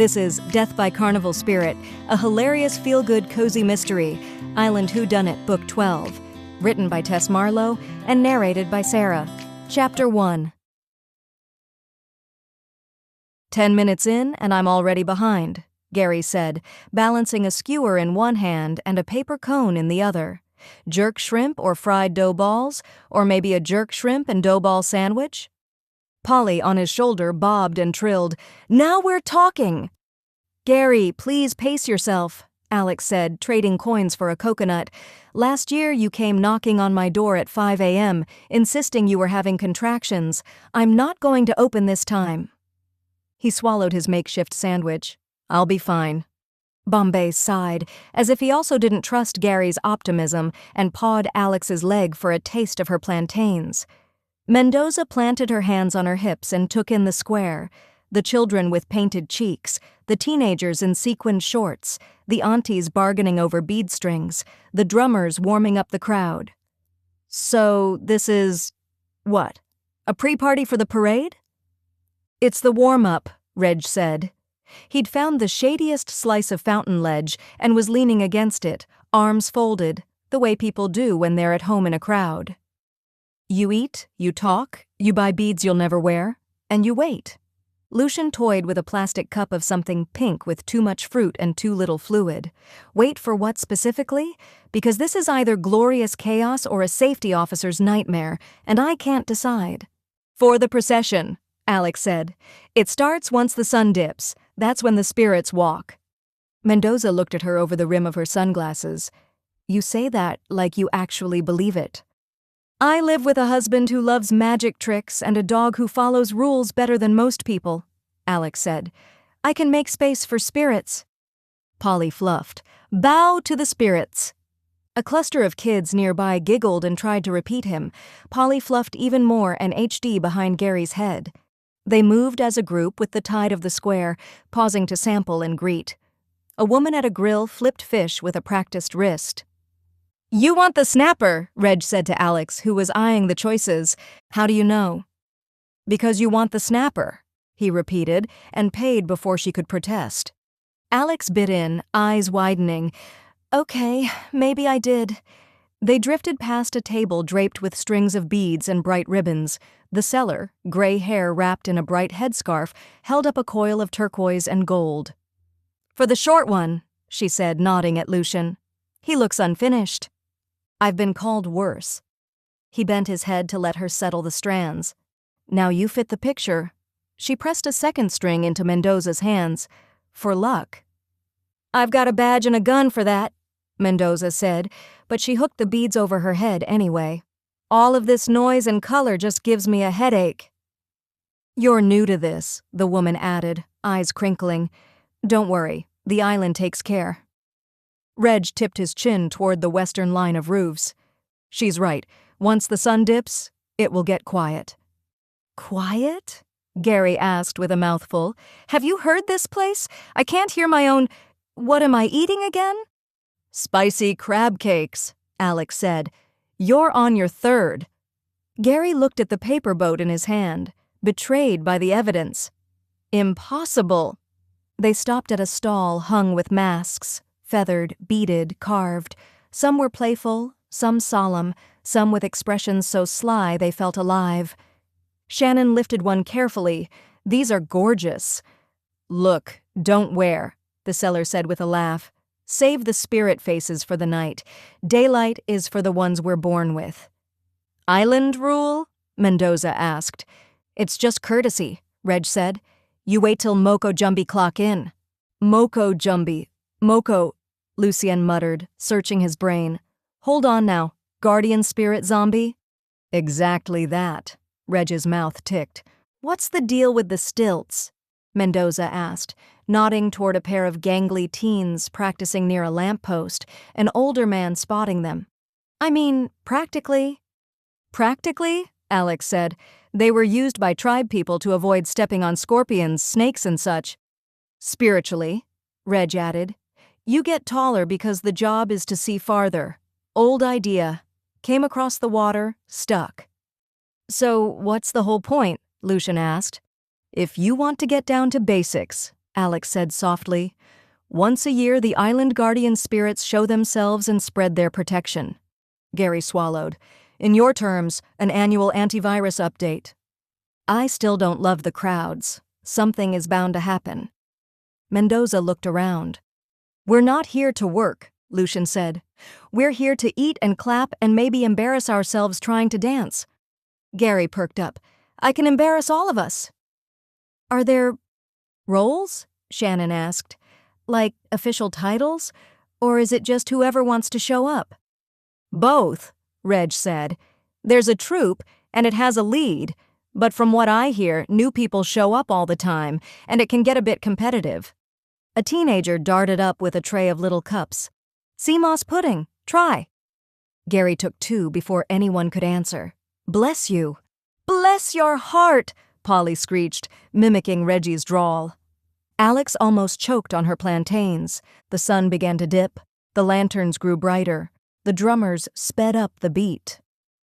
This is Death by Carnival Spirit, a hilarious feel-good cozy mystery, Island Whodunnit, Book 12, written by Tess Marlowe and narrated by Sarah. Chapter 1. 10 minutes in and I'm already behind, Gary said, balancing a skewer in one hand and a paper cone in the other. Jerk shrimp or fried dough balls, or maybe a jerk shrimp and dough ball sandwich? Polly, on his shoulder, bobbed and trilled, "Now we're talking!" "Gary, please pace yourself," Alex said, trading coins for a coconut. "Last year you came knocking on my door at 5 a.m., insisting you were having contractions. I'm not going to open this time." He swallowed his makeshift sandwich. "I'll be fine." Bombay sighed, as if he also didn't trust Gary's optimism, and pawed Alex's leg for a taste of her plantains. Mendoza planted her hands on her hips and took in the square, the children with painted cheeks, the teenagers in sequined shorts, the aunties bargaining over bead strings, the drummers warming up the crowd. "So this is, what, a pre-party for the parade?" "It's the warm-up," Reg said. He'd found the shadiest slice of fountain ledge and was leaning against it, arms folded, the way people do when they're at home in a crowd. "You eat, you talk, you buy beads you'll never wear, and you wait." Lucian toyed with a plastic cup of something pink with too much fruit and too little fluid. Wait for what specifically? Because this is either glorious chaos or a safety officer's nightmare, and I can't decide. "For the procession," Alex said. "It starts once the sun dips. That's when the spirits walk." Mendoza looked at her over the rim of her sunglasses. "You say that like you actually believe it." "I live with a husband who loves magic tricks and a dog who follows rules better than most people," Alex said. "I can make space for spirits." Polly fluffed. "Bow to the spirits." A cluster of kids nearby giggled and tried to repeat him. Polly fluffed even more and HD behind Gary's head. They moved as a group with the tide of the square, pausing to sample and greet. A woman at a grill flipped fish with a practiced wrist. "You want the snapper," Reg said to Alex, who was eyeing the choices. "How do you know?" "Because you want the snapper," he repeated, and paid before she could protest. Alex bit in, eyes widening. "Okay, maybe I did." They drifted past a table draped with strings of beads and bright ribbons. The seller, gray hair wrapped in a bright headscarf, held up a coil of turquoise and gold. "For the short one," she said, nodding at Lucian. "He looks unfinished." "I've been called worse." He bent his head to let her settle the strands. "Now you fit the picture." She pressed a second string into Mendoza's hands. "For luck." "I've got a badge and a gun for that," Mendoza said, but she hooked the beads over her head anyway. "All of this noise and color just gives me a headache." "You're new to this," the woman added, eyes crinkling. "Don't worry, the island takes care." Reg tipped his chin toward the western line of roofs. "She's right. Once the sun dips, it will get quiet." "Quiet?" Gary asked with a mouthful. "Have you heard this place? I can't hear my own— What am I eating again?" "Spicy crab cakes," Alex said. "You're on your third." Gary looked at the paper boat in his hand, betrayed by the evidence. "Impossible." They stopped at a stall hung with masks, feathered, beaded, carved. Some were playful, some solemn, some with expressions so sly they felt alive. Shannon lifted one carefully. "These are gorgeous." "Look, don't wear," the seller said with a laugh. "Save the spirit faces for the night. Daylight is for the ones we're born with." "Island rule?" Mendoza asked. "It's just courtesy," Reg said. "You wait till Moko Jumbie clock in." "Moko Jumbie. Moko," Lucien muttered, searching his brain. "Hold on now. Guardian spirit zombie?" "Exactly that." Reg's mouth ticked. "What's the deal with the stilts?" Mendoza asked, nodding toward a pair of gangly teens practicing near a lamppost, an older man spotting them. "I mean, practically." "Practically?" Alex said. "They were used by tribe people to avoid stepping on scorpions, snakes, and such." "Spiritually," Reg added. "You get taller because the job is to see farther. Old idea. Came across the water, stuck." "So what's the whole point?" Lucian asked. "If you want to get down to basics," Alex said softly. "Once a year, the island guardian spirits show themselves and spread their protection." Gary swallowed. "In your terms, an annual antivirus update." "I still don't love the crowds. Something is bound to happen." Mendoza looked around. "We're not here to work," Lucian said. "We're here to eat and clap and maybe embarrass ourselves trying to dance." Gary perked up. "I can embarrass all of us." "Are there roles?" Shannon asked. "Like official titles? Or is it just whoever wants to show up?" "Both," Reg said. "There's a troupe, and it has a lead. But from what I hear, new people show up all the time, and it can get a bit competitive." A teenager darted up with a tray of little cups. "Sea moss pudding. Try." Gary took 2 before anyone could answer. "Bless you." "Bless your heart," Polly screeched, mimicking Reggie's drawl. Alex almost choked on her plantains. The sun began to dip. The lanterns grew brighter. The drummers sped up the beat.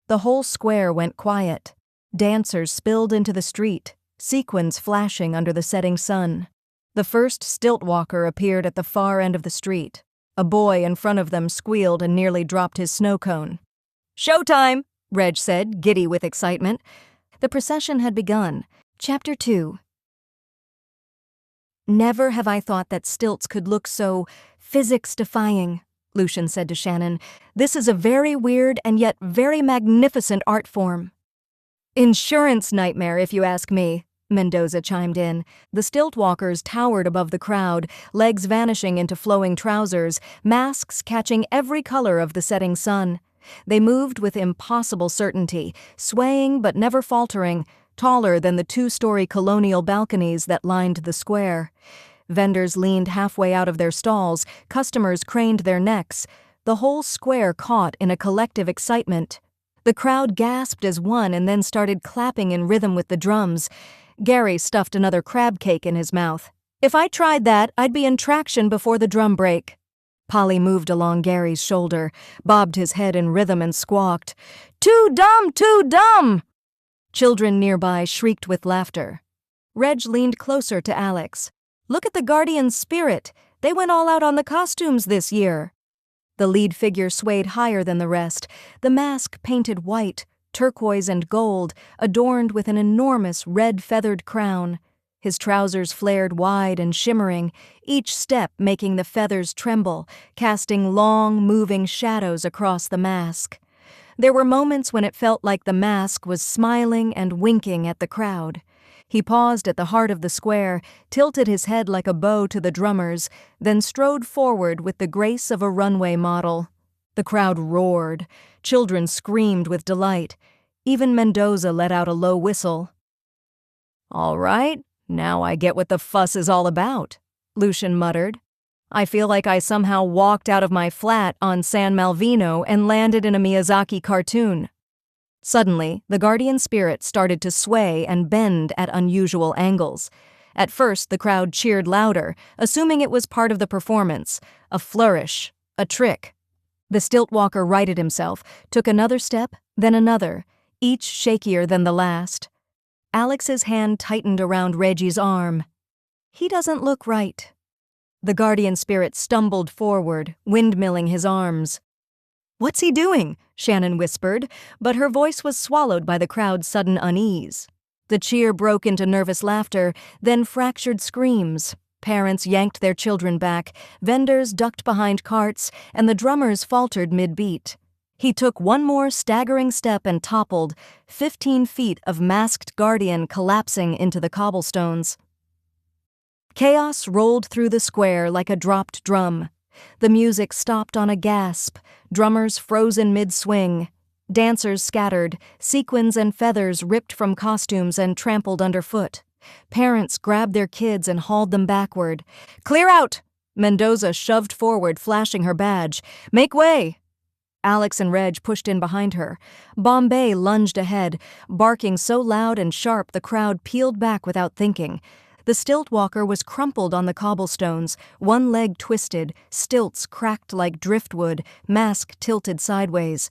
The whole square went quiet. Dancers spilled into the street, sequins flashing under the setting sun. The first stilt-walker appeared at the far end of the street. A boy in front of them squealed and nearly dropped his snow cone. "Showtime!" Reg said, giddy with excitement. The procession had begun. Chapter 2. "Never have I thought that stilts could look so physics-defying," Lucian said to Shannon. "This is a very weird and yet very magnificent art form." "Insurance nightmare, if you ask me," Mendoza chimed in. The stilt-walkers towered above the crowd, legs vanishing into flowing trousers, masks catching every color of the setting sun. They moved with impossible certainty, swaying but never faltering, taller than the 2-story colonial balconies that lined the square. Vendors leaned halfway out of their stalls, customers craned their necks. The whole square caught in a collective excitement. The crowd gasped as one and then started clapping in rhythm with the drums. Gary stuffed another crab cake in his mouth. "If I tried that, I'd be in traction before the drum break." Polly moved along Gary's shoulder, bobbed his head in rhythm and squawked, "Too dumb, too dumb!" Children nearby shrieked with laughter. Reg leaned closer to Alex. "Look at the guardian spirit. They went all out on the costumes this year." The lead figure swayed higher than the rest, the mask painted white, turquoise and gold, adorned with an enormous red feathered crown. His trousers flared wide and shimmering, each step making the feathers tremble, casting long, moving shadows across the mask. There were moments when it felt like the mask was smiling and winking at the crowd. He paused at the heart of the square, tilted his head like a bow to the drummers, then strode forward with the grace of a runway model. The crowd roared. Children screamed with delight. Even Mendoza let out a low whistle. "All right, now I get what the fuss is all about," Lucian muttered. "I feel like I somehow walked out of my flat on San Malvino and landed in a Miyazaki cartoon." Suddenly, the guardian spirit started to sway and bend at unusual angles. At first, the crowd cheered louder, assuming it was part of the performance, a flourish, a trick. The stilt-walker righted himself, took another step, then another, each shakier than the last. Alex's hand tightened around Reggie's arm. "He doesn't look right." The guardian spirit stumbled forward, windmilling his arms. "What's he doing?" Shannon whispered, but her voice was swallowed by the crowd's sudden unease. The cheer broke into nervous laughter, then fractured screams. Parents yanked their children back, vendors ducked behind carts, and the drummers faltered mid-beat. He took one more staggering step and toppled, 15 feet of masked guardian collapsing into the cobblestones. Chaos rolled through the square like a dropped drum. The music stopped on a gasp, drummers frozen mid-swing. Dancers scattered, sequins and feathers ripped from costumes and trampled underfoot. Parents grabbed their kids and hauled them backward. "Clear out!" Mendoza shoved forward, flashing her badge. "Make way!" Alex and Reg pushed in behind her. Bombay lunged ahead, barking so loud and sharp the crowd peeled back without thinking. The stilt-walker was crumpled on the cobblestones, one leg twisted, stilts cracked like driftwood, mask tilted sideways.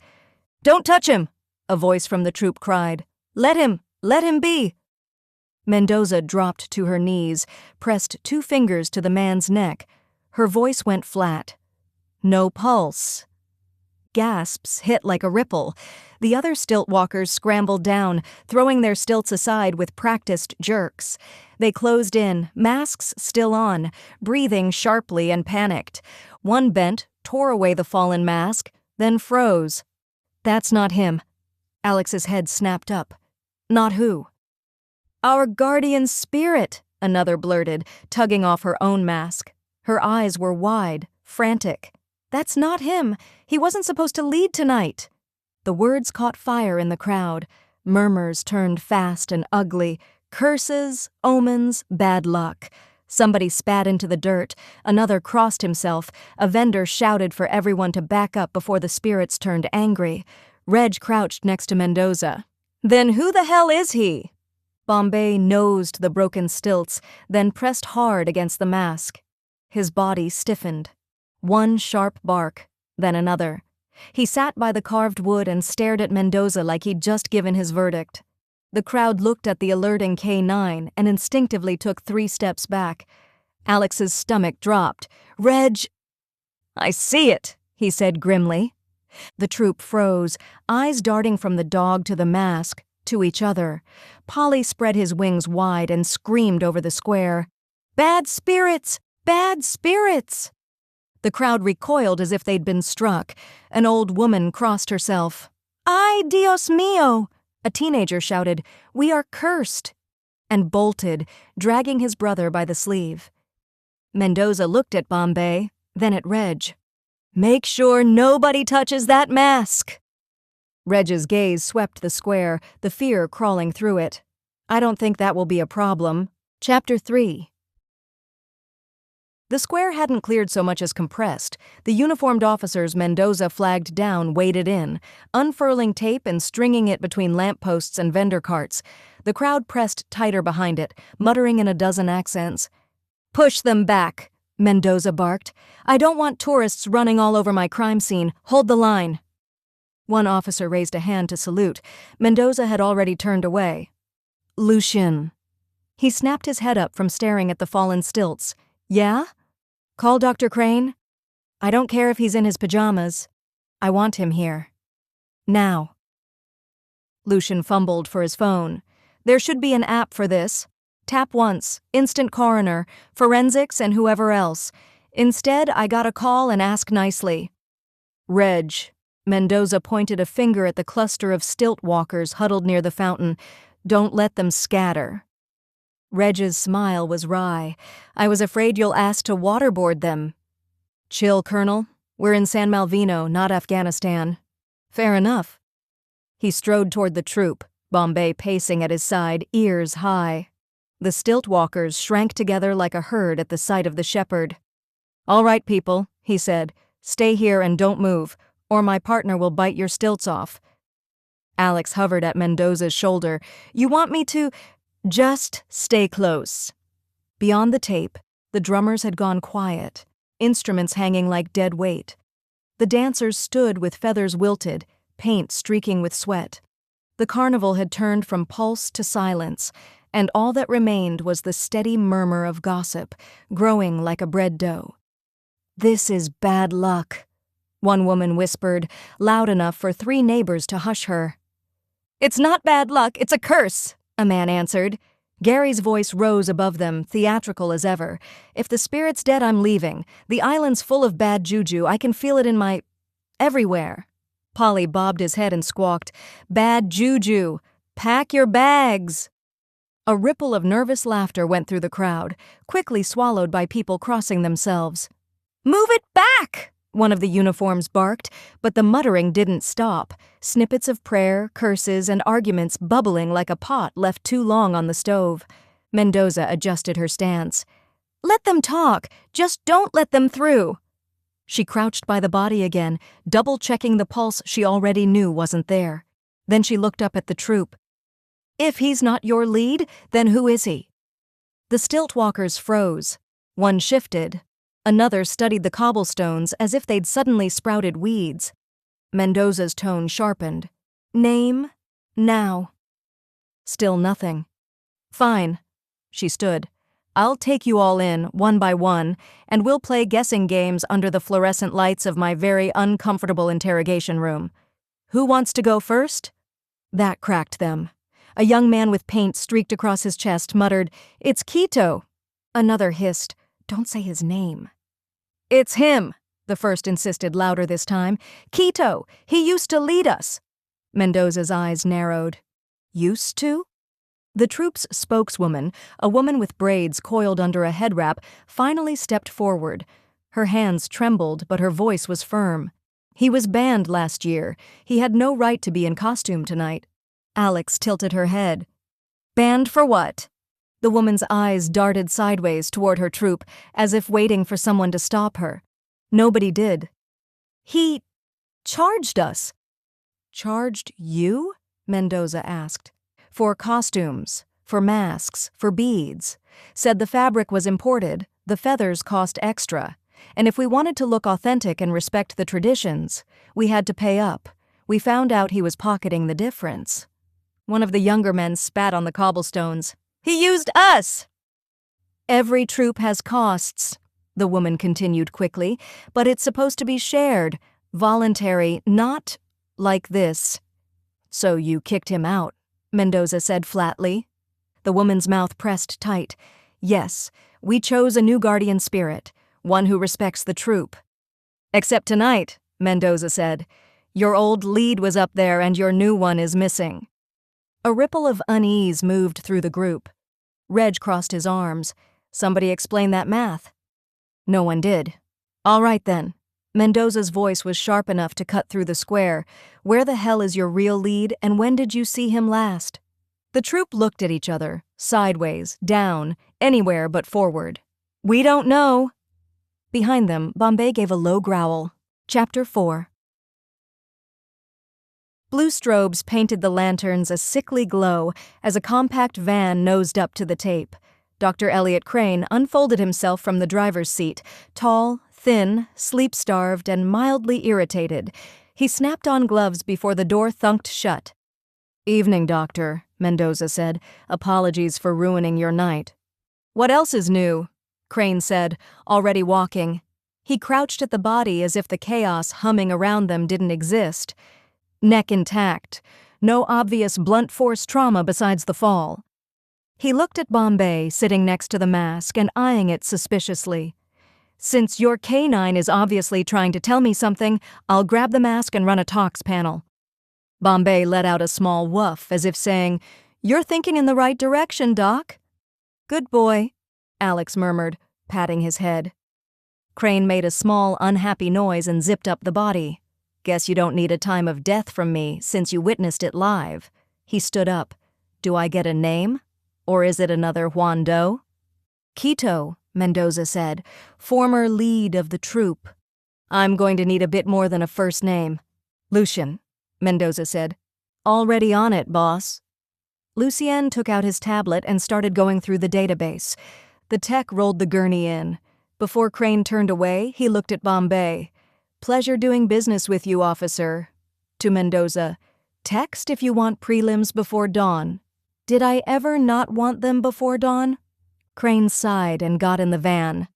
"Don't touch him!" a voice from the troupe cried. Let him be!" Mendoza dropped to her knees, pressed 2 fingers to the man's neck. Her voice went flat. "No pulse." Gasps hit like a ripple. The other stilt-walkers scrambled down, throwing their stilts aside with practiced jerks. They closed in, masks still on, breathing sharply and panicked. One bent, tore away the fallen mask, then froze. "That's not him." Alex's head snapped up. "Not who?" "Our guardian spirit," another blurted, tugging off her own mask. Her eyes were wide, frantic. "That's not him. He wasn't supposed to lead tonight." The words caught fire in the crowd. Murmurs turned fast and ugly. Curses, omens, bad luck. Somebody spat into the dirt. Another crossed himself. A vendor shouted for everyone to back up before the spirits turned angry. Reg crouched next to Mendoza. "Then who the hell is he?" Bombay nosed the broken stilts, then pressed hard against the mask. His body stiffened. One sharp bark, then another. He sat by the carved wood and stared at Mendoza like he'd just given his verdict. The crowd looked at the alerting K9 and instinctively took 3 steps back. Alex's stomach dropped. "Reg—" "I see it," he said grimly. The troupe froze, eyes darting from the dog to the mask, to each other. Polly spread his wings wide and screamed over the square. "Bad spirits! Bad spirits!" The crowd recoiled as if they'd been struck. An old woman crossed herself. "Ay, Dios mío!" A teenager shouted, "We are cursed!" and bolted, dragging his brother by the sleeve. Mendoza looked at Bombay, then at Reg. "Make sure nobody touches that mask!" Reg's gaze swept the square, the fear crawling through it. "I don't think that will be a problem." Chapter 3. The square hadn't cleared so much as compressed. The uniformed officers Mendoza flagged down waded in, unfurling tape and stringing it between lampposts and vendor carts. The crowd pressed tighter behind it, muttering in a dozen accents. "Push them back," Mendoza barked. "I don't want tourists running all over my crime scene. Hold the line." One officer raised a hand to salute. Mendoza had already turned away. "Lucien." He snapped his head up from staring at the fallen stilts. "Yeah? Call Dr. Crane? I don't care if he's in his pajamas. I want him here. Now." Lucien fumbled for his phone. "There should be an app for this. Tap once, instant coroner, forensics and whoever else. Instead, I gotta call and ask nicely." "Reg." Mendoza pointed a finger at the cluster of stilt-walkers huddled near the fountain. "Don't let them scatter." Reg's smile was wry. "I was afraid you'll ask to waterboard them." "Chill, Colonel. We're in San Malvino, not Afghanistan." "Fair enough." He strode toward the troupe, Bombay pacing at his side, ears high. The stilt-walkers shrank together like a herd at the sight of the shepherd. "All right, people," he said. "Stay here and don't move, or my partner will bite your stilts off." Alex hovered at Mendoza's shoulder. "You want me to—" "Just stay close." Beyond the tape, the drummers had gone quiet, instruments hanging like dead weight. The dancers stood with feathers wilted, paint streaking with sweat. The carnival had turned from pulse to silence, and all that remained was the steady murmur of gossip, growing like a bread dough. "This is bad luck," one woman whispered, loud enough for 3 neighbors to hush her. "It's not bad luck, it's a curse," a man answered. Gary's voice rose above them, theatrical as ever. "If the spirit's dead, I'm leaving. The island's full of bad juju. I can feel it in my... everywhere." Polly bobbed his head and squawked, "Bad juju! Pack your bags!" A ripple of nervous laughter went through the crowd, quickly swallowed by people crossing themselves. "Move it back!" one of the uniforms barked, but the muttering didn't stop. Snippets of prayer, curses, and arguments bubbling like a pot left too long on the stove. Mendoza adjusted her stance. "Let them talk, just don't let them through." She crouched by the body again, double-checking the pulse she already knew wasn't there. Then she looked up at the troupe. "If he's not your lead, then who is he?" The stilt-walkers froze. One shifted. Another studied the cobblestones as if they'd suddenly sprouted weeds. Mendoza's tone sharpened. "Name, now." Still nothing. Fine. She stood. I'll take you all in, one by one, and we'll play guessing games under the fluorescent lights of my very uncomfortable interrogation room. Who wants to go first? That cracked them. A young man with paint streaked across his chest muttered, "It's Quito." Another hissed, "Don't say his name." "It's him," the first insisted louder this time. "Quito, he used to lead us." Mendoza's eyes narrowed. Used to? The troupe's spokeswoman, a woman with braids coiled under a head wrap, finally stepped forward. Her hands trembled, but her voice was firm. He was banned last year. He had no right to be in costume tonight. Alex tilted her head. Banned for what? The woman's eyes darted sideways toward her troupe, as if waiting for someone to stop her. Nobody did. He charged us. Charged you? Mendoza asked. For costumes, for masks, for beads. Said the fabric was imported, the feathers cost extra. And if we wanted to look authentic and respect the traditions, we had to pay up. We found out he was pocketing the difference. One of the younger men spat on the cobblestones. He used us! Every troupe has costs, the woman continued quickly, but it's supposed to be shared, voluntary, not like this. So you kicked him out, Mendoza said flatly. The woman's mouth pressed tight. Yes, we chose a new guardian spirit, one who respects the troupe. Except tonight, Mendoza said. Your old lead was up there and your new one is missing. A ripple of unease moved through the group. Reg crossed his arms. Somebody explain that math. No one did. All right then. Mendoza's voice was sharp enough to cut through the square. Where the hell is your real lead, and when did you see him last? The troupe looked at each other, sideways, down, anywhere but forward. We don't know. Behind them, Bombay gave a low growl. Chapter 4. Blue strobes painted the lanterns a sickly glow as a compact van nosed up to the tape. Dr. Elliot Crane unfolded himself from the driver's seat, tall, thin, sleep-starved, and mildly irritated. He snapped on gloves before the door thunked shut. Evening, Doctor, Mendoza said. Apologies for ruining your night. What else is new? Crane said, already walking. He crouched at the body as if the chaos humming around them didn't exist. Neck intact. No obvious blunt force trauma besides the fall. He looked at Bombay, sitting next to the mask, and eyeing it suspiciously. Since your canine is obviously trying to tell me something, I'll grab the mask and run a talks panel. Bombay let out a small woof, as if saying, You're thinking in the right direction, Doc. Good boy, Alex murmured, patting his head. Crane made a small, unhappy noise and zipped up the body. Guess you don't need a time of death from me, since you witnessed it live. He stood up. Do I get a name? Or is it another Juan Doe? Quito, Mendoza said, former lead of the troupe. I'm going to need a bit more than a first name. Lucien, Mendoza said. Already on it, boss. Lucien took out his tablet and started going through the database. The tech rolled the gurney in. Before Crane turned away, he looked at Bombay. Pleasure doing business with you, officer. To Mendoza, text if you want prelims before dawn. Did I ever not want them before dawn? Crane sighed and got in the van.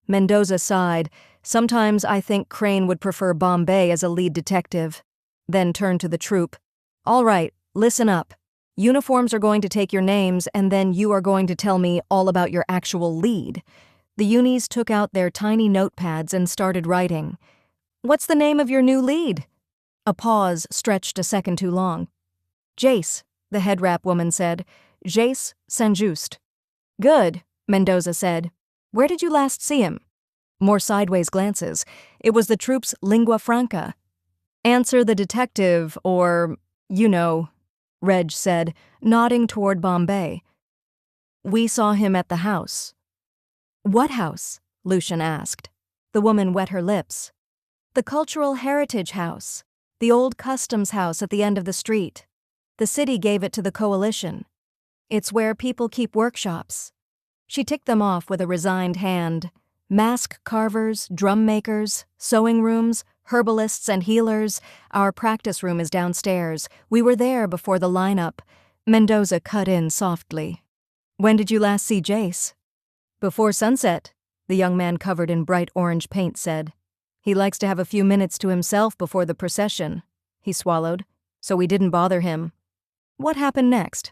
Mendoza sighed. Sometimes I think Crane would prefer Bombay as a lead detective. Then turned to the troupe. All right, listen up. Uniforms are going to take your names, and then you are going to tell me all about your actual lead. The unis took out their tiny notepads and started writing. What's the name of your new lead? A pause stretched a second too long. Jace, the head wrap woman said. Jace Saint-Just. Good, Mendoza said. Where did you last see him? More sideways glances. It was the troupe's lingua franca. Answer the detective, or, you know, Reg said, nodding toward Bombay. We saw him at the house. What house? Lucien asked. The woman wet her lips. The Cultural Heritage House. The old customs house at the end of the street. The city gave it to the coalition. It's where people keep workshops. She ticked them off with a resigned hand. Mask carvers, drum makers, sewing rooms, herbalists and healers. Our practice room is downstairs. We were there before the lineup. Mendoza cut in softly. When did you last see Jace? Before sunset, the young man covered in bright orange paint said. He likes to have a few minutes to himself before the procession. He swallowed, so we didn't bother him. What happened next?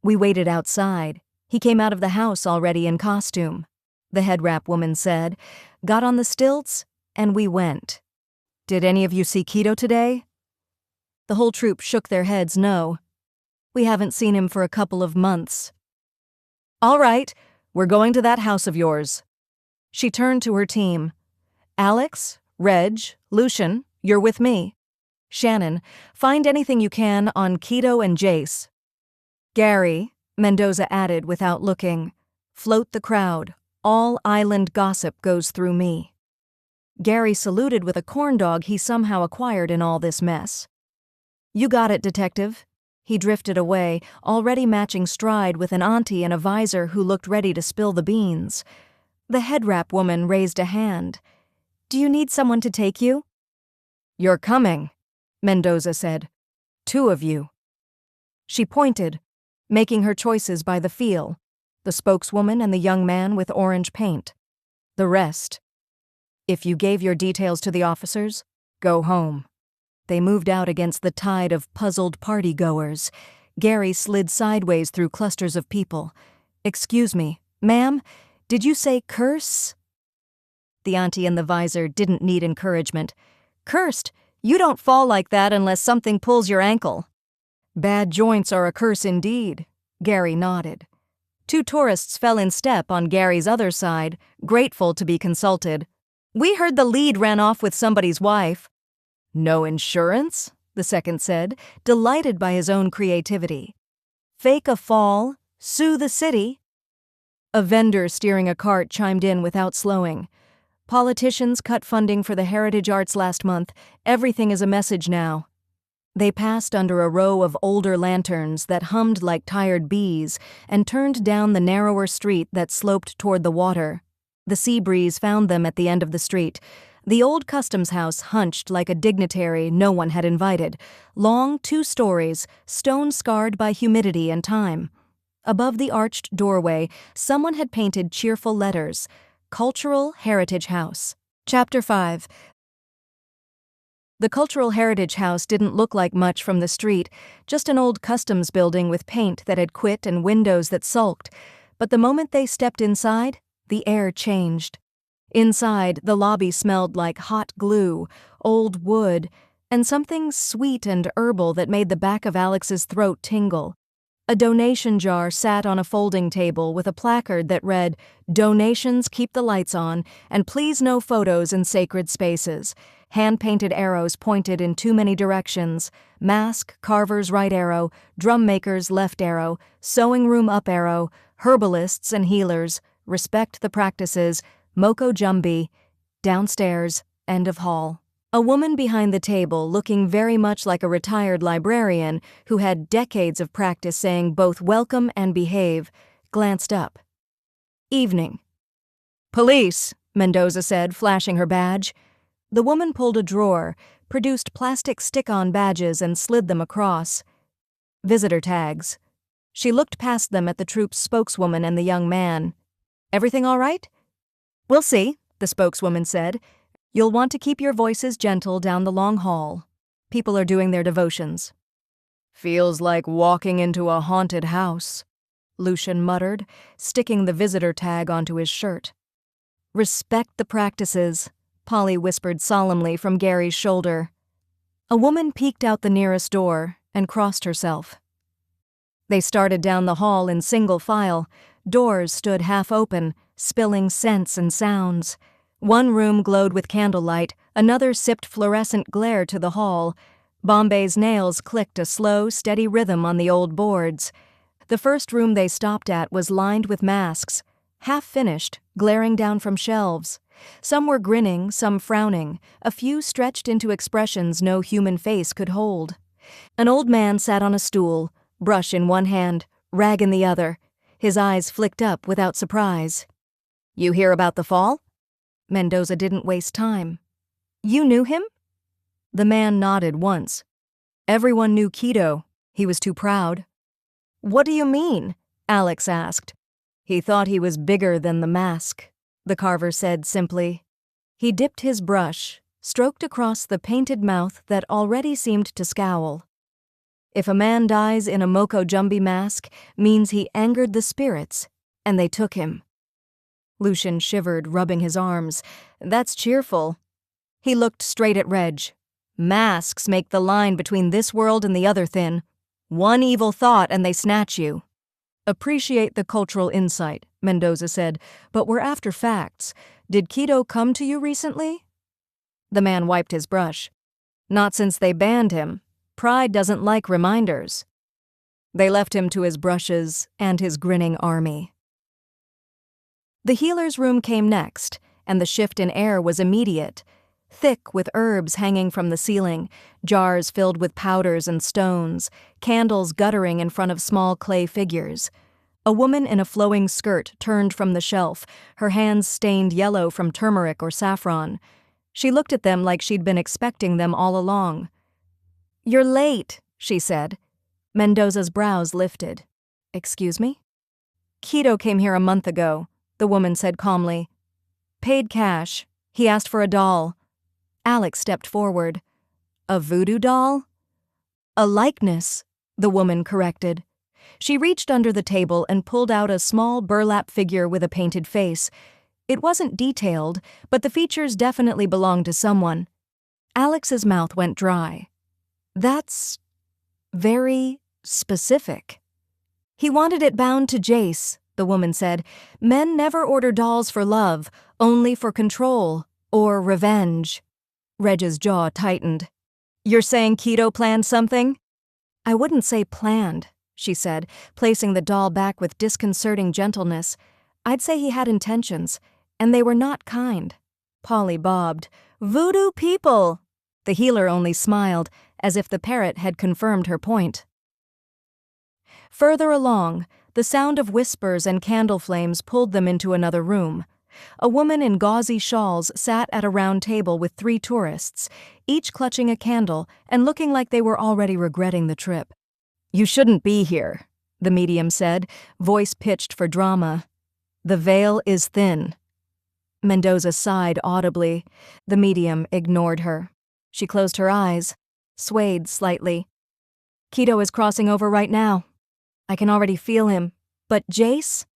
We waited outside. He came out of the house already in costume. The head wrap woman said, got on the stilts, and we went. Did any of you see Keto today? The whole troupe shook their heads no. We haven't seen him for a couple of months. All right, we're going to that house of yours. She turned to her team. Alex, Reg, Lucian, you're with me. Shannon, find anything you can on Keto and Jace. Gary, Mendoza added without looking, float the crowd. All island gossip goes through me. Gary saluted with a corn dog he somehow acquired in all this mess. You got it, detective. He drifted away, already matching stride with an auntie in a visor who looked ready to spill the beans. The head wrap woman raised a hand. Do you need someone to take you? You're coming, Mendoza said. 2 of you. She pointed, making her choices by the feel, the spokeswoman and the young man with orange paint. The rest. If you gave your details to the officers, go home. They moved out against the tide of puzzled party-goers. Gary slid sideways through clusters of people. Excuse me, ma'am, did you say curse? The auntie in the visor didn't need encouragement. Cursed? You don't fall like that unless something pulls your ankle. Bad joints are a curse indeed, Gary nodded. 2 tourists fell in step on Gary's other side, grateful to be consulted. We heard the lead ran off with somebody's wife. No insurance? The second said, delighted by his own creativity. Fake a fall, sue the city. A vendor steering a cart chimed in without slowing. Politicians cut funding for the Heritage Arts last month. Everything is a message now. They passed under a row of older lanterns that hummed like tired bees and turned down the narrower street that sloped toward the water. The sea breeze found them at the end of the street. The old customs house hunched like a dignitary no one had invited. Long 2 stories, stone-scarred by humidity and time. Above the arched doorway, someone had painted cheerful letters. Cultural Heritage House. Chapter 5. The Cultural Heritage House didn't look like much from the street, just an old customs building with paint that had quit and windows that sulked. But the moment they stepped inside, the air changed. Inside, the lobby smelled like hot glue, old wood, and something sweet and herbal that made the back of Alex's throat tingle. A donation jar sat on a folding table with a placard that read, "Donations keep the lights on, and please no photos in sacred spaces." Hand-painted arrows pointed in too many directions. Mask, carver's right arrow, drum maker's left arrow, sewing room up arrow, herbalists and healers, respect the practices, Moko Jumbie, downstairs, end of hall. A woman behind the table, looking very much like a retired librarian who had decades of practice saying both welcome and behave, glanced up. Evening. Police, Mendoza said, flashing her badge. The woman pulled a drawer, produced plastic stick-on badges and slid them across. Visitor tags. She looked past them at the troupe's spokeswoman and the young man. Everything all right? We'll see, the spokeswoman said. You'll want to keep your voices gentle down the long hall. People are doing their devotions. Feels like walking into a haunted house, Lucian muttered, sticking the visitor tag onto his shirt. Respect the practices, Polly whispered solemnly from Gary's shoulder. A woman peeked out the nearest door and crossed herself. They started down the hall in single file. Doors stood half open, spilling scents and sounds. One room glowed with candlelight, another sipped fluorescent glare to the hall. Bombay's nails clicked a slow, steady rhythm on the old boards. The first room they stopped at was lined with masks, half finished, glaring down from shelves. Some were grinning, some frowning, a few stretched into expressions no human face could hold. An old man sat on a stool, brush in one hand, rag in the other. His eyes flicked up without surprise. You hear about the fall? Mendoza didn't waste time. You knew him? The man nodded once. Everyone knew Keto. He was too proud. What do you mean? Alex asked. He thought he was bigger than the mask, the carver said simply. He dipped his brush, stroked across the painted mouth that already seemed to scowl. If a man dies in a Moko Jumbie mask, means he angered the spirits, and they took him. Lucian shivered, rubbing his arms. That's cheerful. He looked straight at Reg. Masks make the line between this world and the other thin. One evil thought and they snatch you. Appreciate the cultural insight, Mendoza said, but we're after facts. Did Keto come to you recently? The man wiped his brush. Not since they banned him. Pride doesn't like reminders. They left him to his brushes and his grinning army. The healer's room came next, and the shift in air was immediate. Thick with herbs hanging from the ceiling, jars filled with powders and stones, candles guttering in front of small clay figures. A woman in a flowing skirt turned from the shelf, her hands stained yellow from turmeric or saffron. She looked at them like she'd been expecting them all along. "You're late," she said. Mendoza's brows lifted. "Excuse me?" "Keto came here a month ago," the woman said calmly. "Paid cash. He asked for a doll." Alex stepped forward. "A voodoo doll?" "A likeness," the woman corrected. She reached under the table and pulled out a small burlap figure with a painted face. It wasn't detailed, but the features definitely belonged to someone. Alex's mouth went dry. "That's very specific." "He wanted it bound to Jace," the woman said. "Men never order dolls for love, only for control or revenge." Reg's jaw tightened. "You're saying Keto planned something?" "I wouldn't say planned," she said, placing the doll back with disconcerting gentleness. "I'd say he had intentions, and they were not kind." Polly bobbed. "Voodoo people!" The healer only smiled, as if the parrot had confirmed her point. Further along, the sound of whispers and candle flames pulled them into another room. A woman in gauzy shawls sat at a round table with 3 tourists, each clutching a candle and looking like they were already regretting the trip. "You shouldn't be here," the medium said, voice pitched for drama. "The veil is thin." Mendoza sighed audibly. The medium ignored her. She closed her eyes, swayed slightly. "Keto is crossing over right now. I can already feel him. But Jace?"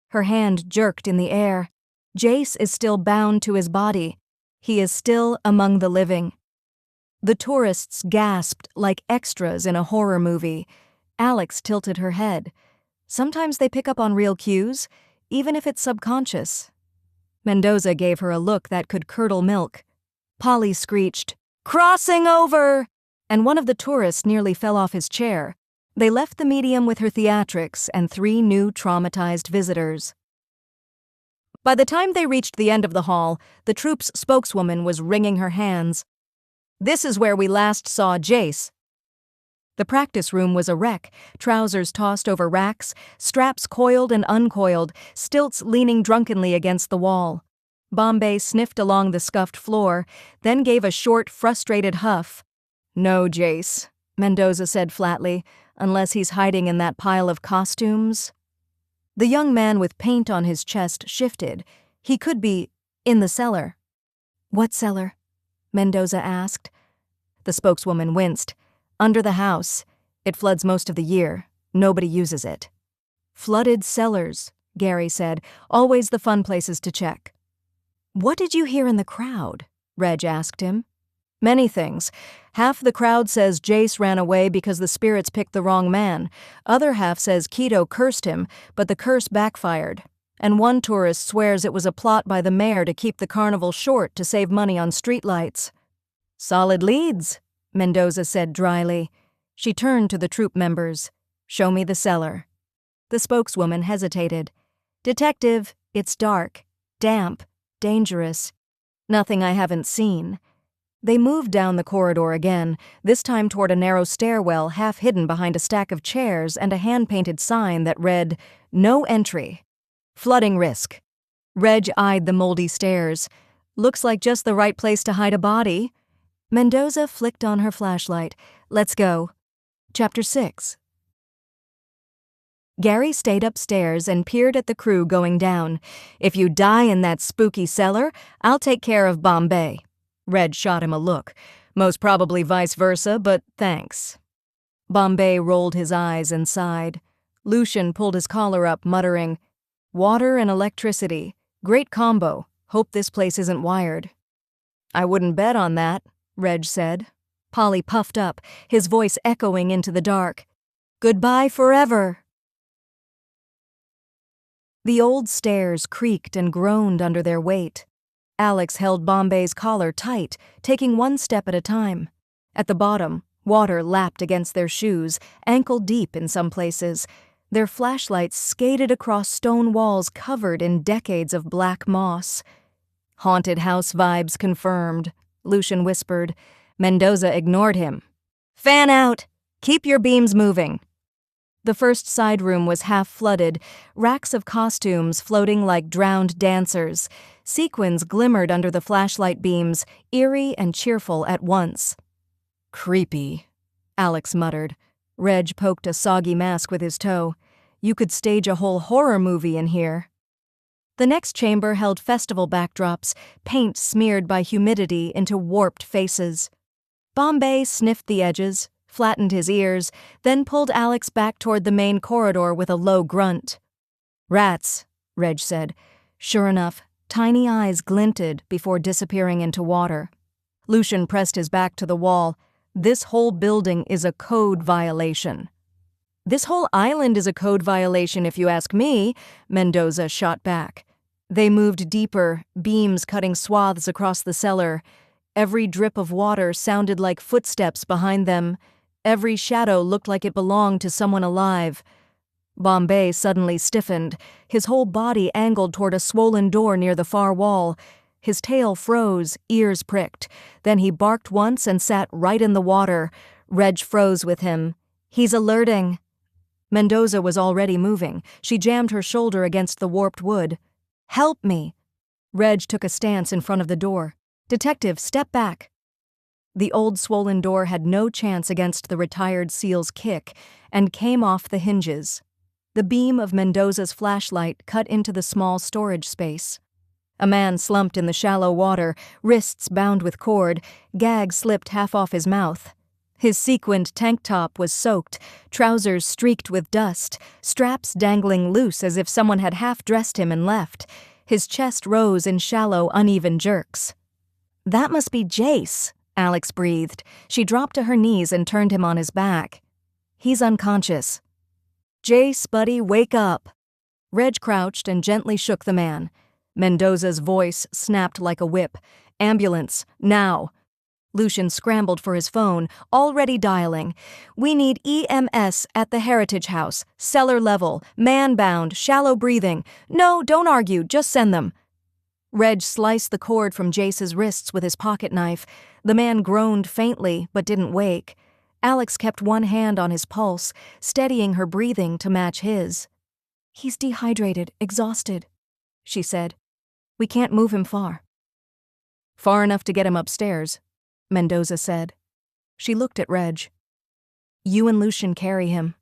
Her hand jerked in the air. "Jace is still bound to his body. He is still among the living." The tourists gasped like extras in a horror movie. Alex tilted her head. Sometimes they pick up on real cues, even if it's subconscious. Mendoza gave her a look that could curdle milk. Polly screeched, "Crossing over!" and one of the tourists nearly fell off his chair. They left the medium with her theatrics and 3 new traumatized visitors. By the time they reached the end of the hall, the troupe's spokeswoman was wringing her hands. "This is where we last saw Jace." The practice room was a wreck, trousers tossed over racks, straps coiled and uncoiled, stilts leaning drunkenly against the wall. Bombay sniffed along the scuffed floor, then gave a short, frustrated huff. "No, Jace," Mendoza said flatly, "unless he's hiding in that pile of costumes." The young man with paint on his chest shifted. He could be in the cellar. "What cellar?" Mendoza asked. The spokeswoman winced. "Under the house. It floods most of the year. Nobody uses it." "Flooded cellars," Gary said. "Always the fun places to check." "What did you hear in the crowd?" Reg asked him. "Many things. Half the crowd says Jace ran away because the spirits picked the wrong man. Other half says Keto cursed him, but the curse backfired. And one tourist swears it was a plot by the mayor to keep the carnival short to save money on streetlights." "Solid leads," Mendoza said dryly. She turned to the troupe members. "Show me the cellar." The spokeswoman hesitated. "Detective, it's dark, damp, dangerous. Nothing I haven't seen." They moved down the corridor again, this time toward a narrow stairwell half hidden behind a stack of chairs and a hand-painted sign that read, "No entry. Flooding risk." Reg eyed the moldy stairs. "Looks like just the right place to hide a body." Mendoza flicked on her flashlight. "Let's go." Chapter 6. Gary stayed upstairs and peered at the crew going down. "If you die in that spooky cellar, I'll take care of Bombay." Reg shot him a look. "Most probably vice versa, but thanks." Bombay rolled his eyes and sighed. Lucian pulled his collar up, muttering, "Water and electricity. Great combo. Hope this place isn't wired." "I wouldn't bet on that," Reg said. Polly puffed up, his voice echoing into the dark. "Goodbye forever." The old stairs creaked and groaned under their weight. Alex held Bombay's collar tight, taking one step at a time. At the bottom, water lapped against their shoes, ankle-deep in some places. Their flashlights skated across stone walls covered in decades of black moss. "Haunted house vibes confirmed," Lucian whispered. Mendoza ignored him. "Fan out! Keep your beams moving." The first side room was half flooded, racks of costumes floating like drowned dancers. Sequins glimmered under the flashlight beams, eerie and cheerful at once. "Creepy," Alex muttered. Reg poked a soggy mask with his toe. "You could stage a whole horror movie in here." The next chamber held festival backdrops, paint smeared by humidity into warped faces. Bombay sniffed the edges, flattened his ears, then pulled Alex back toward the main corridor with a low grunt. "Rats," Reg said. Sure enough, tiny eyes glinted before disappearing into water. Lucian pressed his back to the wall. "This whole building is a code violation." "This whole island is a code violation if you ask me," Mendoza shot back. They moved deeper, beams cutting swaths across the cellar. Every drip of water sounded like footsteps behind them. Every shadow looked like it belonged to someone alive. Bombay suddenly stiffened, his whole body angled toward a swollen door near the far wall. His tail froze, ears pricked. Then he barked once and sat right in the water. Reg froze with him. "He's alerting." Mendoza was already moving. She jammed her shoulder against the warped wood. "Help me." Reg took a stance in front of the door. "Detective, step back." The old swollen door had no chance against the retired SEAL's kick and came off the hinges. The beam of Mendoza's flashlight cut into the small storage space. A man slumped in the shallow water, wrists bound with cord, gag slipped half off his mouth. His sequined tank top was soaked, trousers streaked with dust, straps dangling loose as if someone had half-dressed him and left. His chest rose in shallow, uneven jerks. "That must be Jace," Alex breathed. She dropped to her knees and turned him on his back. "He's unconscious." "Jace, buddy, wake up." Reg crouched and gently shook the man. Mendoza's voice snapped like a whip. "Ambulance, now." Lucian scrambled for his phone, already dialing. "We need EMS at the Heritage House, cellar level, man-bound, shallow breathing. No, don't argue, just send them." Reg sliced the cord from Jace's wrists with his pocket knife. The man groaned faintly, but didn't wake. Alex kept one hand on his pulse, steadying her breathing to match his. "He's dehydrated, exhausted," she said. "We can't move him far." "Far enough to get him upstairs," Mendoza said. She looked at Reg. "You and Lucian carry him."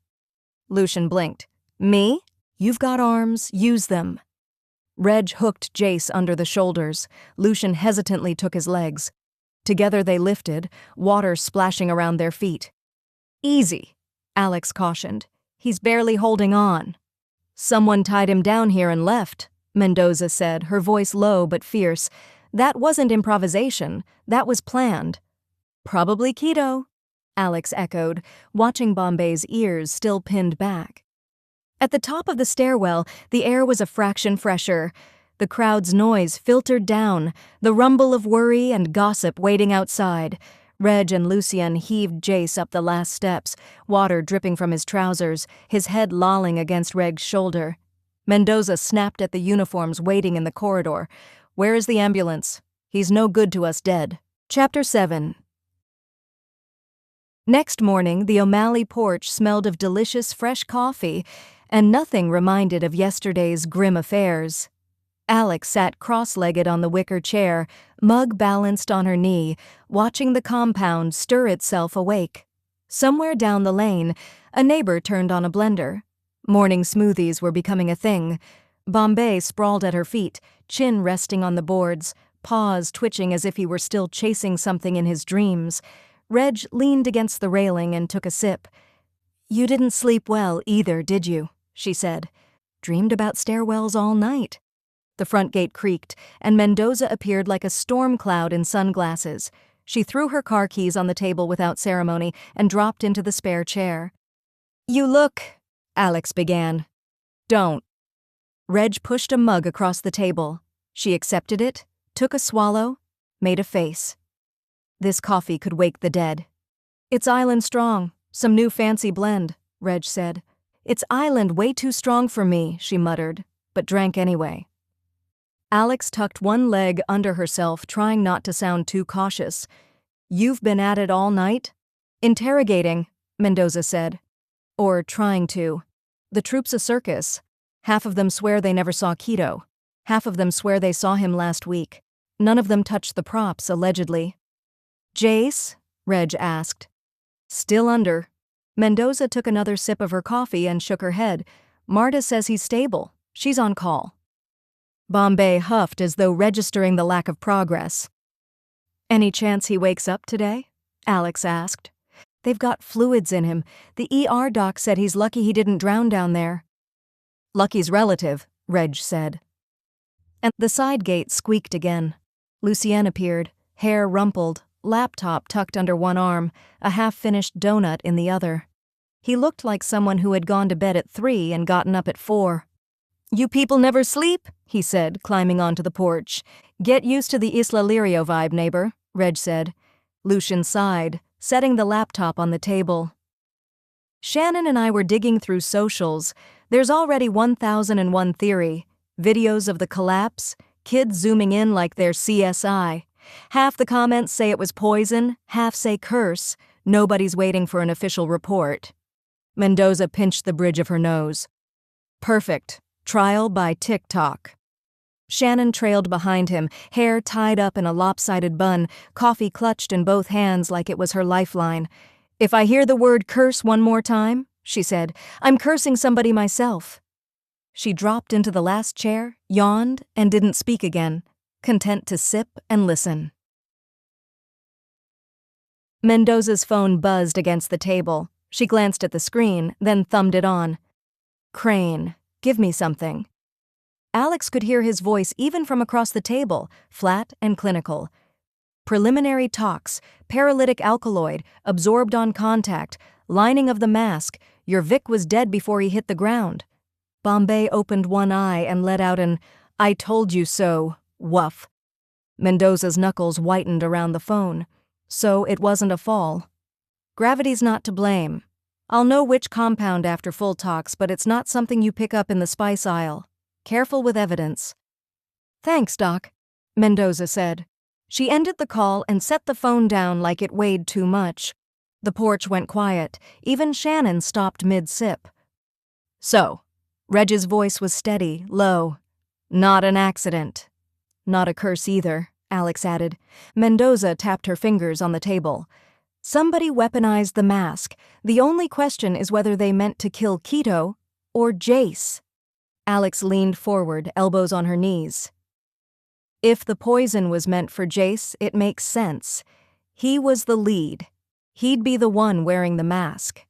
Lucian blinked. "Me? You've got arms, use them." Reg hooked Jace under the shoulders. Lucian hesitantly took his legs. Together they lifted, water splashing around their feet. "Easy," Alex cautioned. "He's barely holding on." "Someone tied him down here and left," Mendoza said, her voice low but fierce. "That wasn't improvisation. That was planned." "Probably keto," Alex echoed, watching Bombay's ears still pinned back. At the top of the stairwell, the air was a fraction fresher. The crowd's noise filtered down, the rumble of worry and gossip waiting outside. Reg and Lucian heaved Jace up the last steps, water dripping from his trousers, his head lolling against Reg's shoulder. Mendoza snapped at the uniforms waiting in the corridor. "Where is the ambulance? He's no good to us dead." Chapter 7. Next morning, the O'Malley porch smelled of delicious fresh coffee, and nothing reminded of yesterday's grim affairs. Alex sat cross-legged on the wicker chair, mug balanced on her knee, watching the compound stir itself awake. Somewhere down the lane, a neighbor turned on a blender. Morning smoothies were becoming a thing. Bombay sprawled at her feet, chin resting on the boards, paws twitching as if he were still chasing something in his dreams. Reg leaned against the railing and took a sip. "You didn't sleep well either, did you?" she said. "Dreamed about stairwells all night." The front gate creaked, and Mendoza appeared like a storm cloud in sunglasses. She threw her car keys on the table without ceremony and dropped into the spare chair. "You look," Alex began. "Don't." Reg pushed a mug across the table. She accepted it, took a swallow, made a face. This coffee could wake the dead. "It's Island Strong, some new fancy blend," Reg said. "It's Island way too strong for me," she muttered, but drank anyway. Alex tucked one leg under herself, trying not to sound too cautious. "You've been at it all night?" "Interrogating," Mendoza said. "Or trying to. The troupe's a circus. Half of them swear they never saw Keto. Half of them swear they saw him last week. None of them touched the props, allegedly." "Jace?" Reg asked. "Still under." Mendoza took another sip of her coffee and shook her head. "Marta says he's stable. She's on call." Bombay huffed as though registering the lack of progress. "Any chance he wakes up today?" Alex asked. "They've got fluids in him. The ER doc said he's lucky he didn't drown down there." "Lucky's relative," Reg said. And the side gate squeaked again. Lucien appeared, hair rumpled, laptop tucked under one arm, a half-finished donut in the other. He looked like someone who had gone to bed at 3 and gotten up at 4. "You people never sleep," he said, climbing onto the porch. "Get used to the Isla Lirio vibe, neighbor," Reg said. Lucian sighed, setting the laptop on the table. "Shannon and I were digging through socials. There's already 1001 theory. Videos of the collapse, kids zooming in like they're CSI. Half the comments say it was poison, half say curse. Nobody's waiting for an official report." Mendoza pinched the bridge of her nose. "Perfect. Trial by TikTok." Shannon trailed behind him, hair tied up in a lopsided bun, coffee clutched in both hands like it was her lifeline. "If I hear the word curse one more time," she said, "I'm cursing somebody myself." She dropped into the last chair, yawned, and didn't speak again, content to sip and listen. Mendoza's phone buzzed against the table. She glanced at the screen, then thumbed it on. "Crane, give me something." Alex could hear his voice even from across the table, flat and clinical. "Preliminary talks, paralytic alkaloid, absorbed on contact, lining of the mask, your Vic was dead before he hit the ground." Bombay opened one eye and let out an "I told you so" woof. Mendoza's knuckles whitened around the phone. So it wasn't a fall. "Gravity's not to blame. I'll know which compound after full talks, but it's not something you pick up in the spice aisle. Careful with evidence." "Thanks, Doc," Mendoza said. She ended the call and set the phone down like it weighed too much. The porch went quiet. Even Shannon stopped mid-sip. "So," Reg's voice was steady, low. "Not an accident." "Not a curse either," Alex added. Mendoza tapped her fingers on the table. "Somebody weaponized the mask. The only question is whether they meant to kill Keto or Jace." Alex leaned forward, elbows on her knees. "If the poison was meant for Jace, it makes sense. He was the lead. He'd be the one wearing the mask."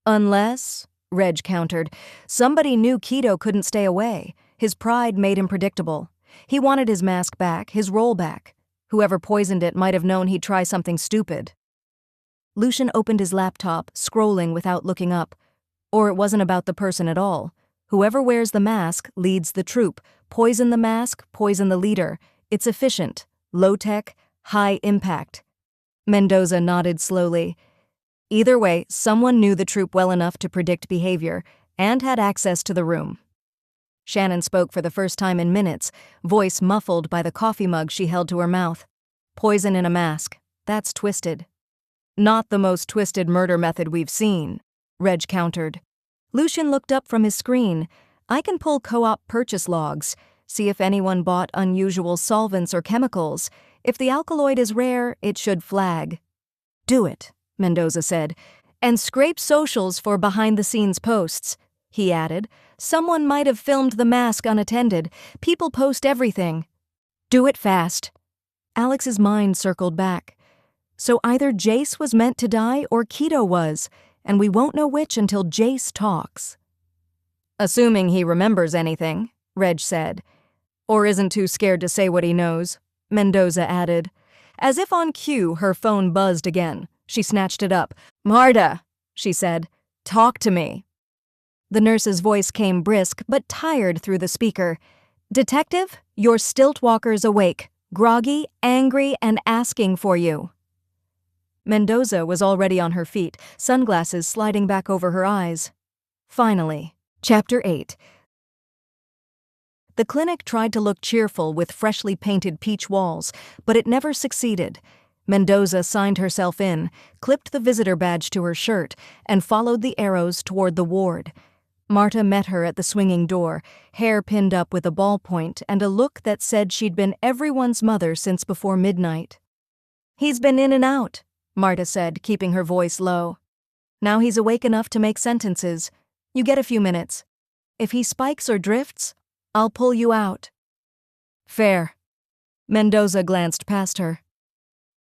"Unless," Reg countered, "somebody knew Keto couldn't stay away. His pride made him predictable. He wanted his mask back, his role back. Whoever poisoned it might have known he'd try something stupid." Lucian opened his laptop, scrolling without looking up. Or it wasn't about the person at all. Whoever wears the mask leads the troupe. Poison the mask, poison the leader. It's efficient, low-tech, high-impact. Mendoza nodded slowly. Either way, someone knew the troupe well enough to predict behavior, and had access to the room. Shannon spoke for the first time in minutes, voice muffled by the coffee mug she held to her mouth. "Poison in a mask. That's twisted." "Not the most twisted murder method we've seen," Reg countered. Lucian looked up from his screen. "I can pull co-op purchase logs, see if anyone bought unusual solvents or chemicals. If the alkaloid is rare, it should flag." "Do it," Mendoza said, "and scrape socials for behind-the-scenes posts. he added. Someone might have filmed the mask unattended. People post everything. Do it fast. Alex's mind circled back. So either Jace was meant to die or Keto was, and we won't know which until Jace talks. Assuming he remembers anything, Reg said. Or isn't too scared to say what he knows, Mendoza added. As if on cue, her phone buzzed again. She snatched it up. Marta, she said, talk to me. The nurse's voice came brisk but tired through the speaker. Detective, your stilt-walker's awake, groggy, angry, and asking for you. Mendoza was already on her feet, sunglasses sliding back over her eyes. Finally. Chapter 8. The clinic tried to look cheerful with freshly painted peach walls, but it never succeeded. Mendoza signed herself in, clipped the visitor badge to her shirt, and followed the arrows toward the ward. Marta met her at the swinging door, hair pinned up with a ballpoint and a look that said she'd been everyone's mother since before midnight. He's been in and out, Marta said, keeping her voice low. Now he's awake enough to make sentences. You get a few minutes. If he spikes or drifts, I'll pull you out. Fair. Mendoza glanced past her.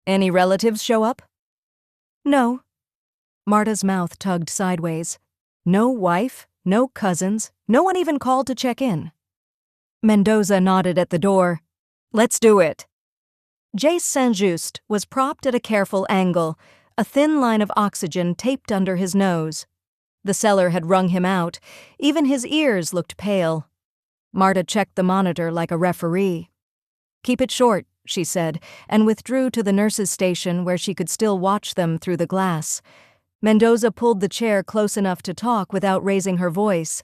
Any relatives show up? No. Marta's mouth tugged sideways. No wife, no cousins, no one even called to check in. Mendoza nodded at the door. Let's do it. Jace Saint-Just was propped at a careful angle, a thin line of oxygen taped under his nose. The cellar had wrung him out. Even his ears looked pale. Marta checked the monitor like a referee. Keep it short, she said, and withdrew to the nurse's station where she could still watch them through the glass. Mendoza pulled the chair close enough to talk without raising her voice.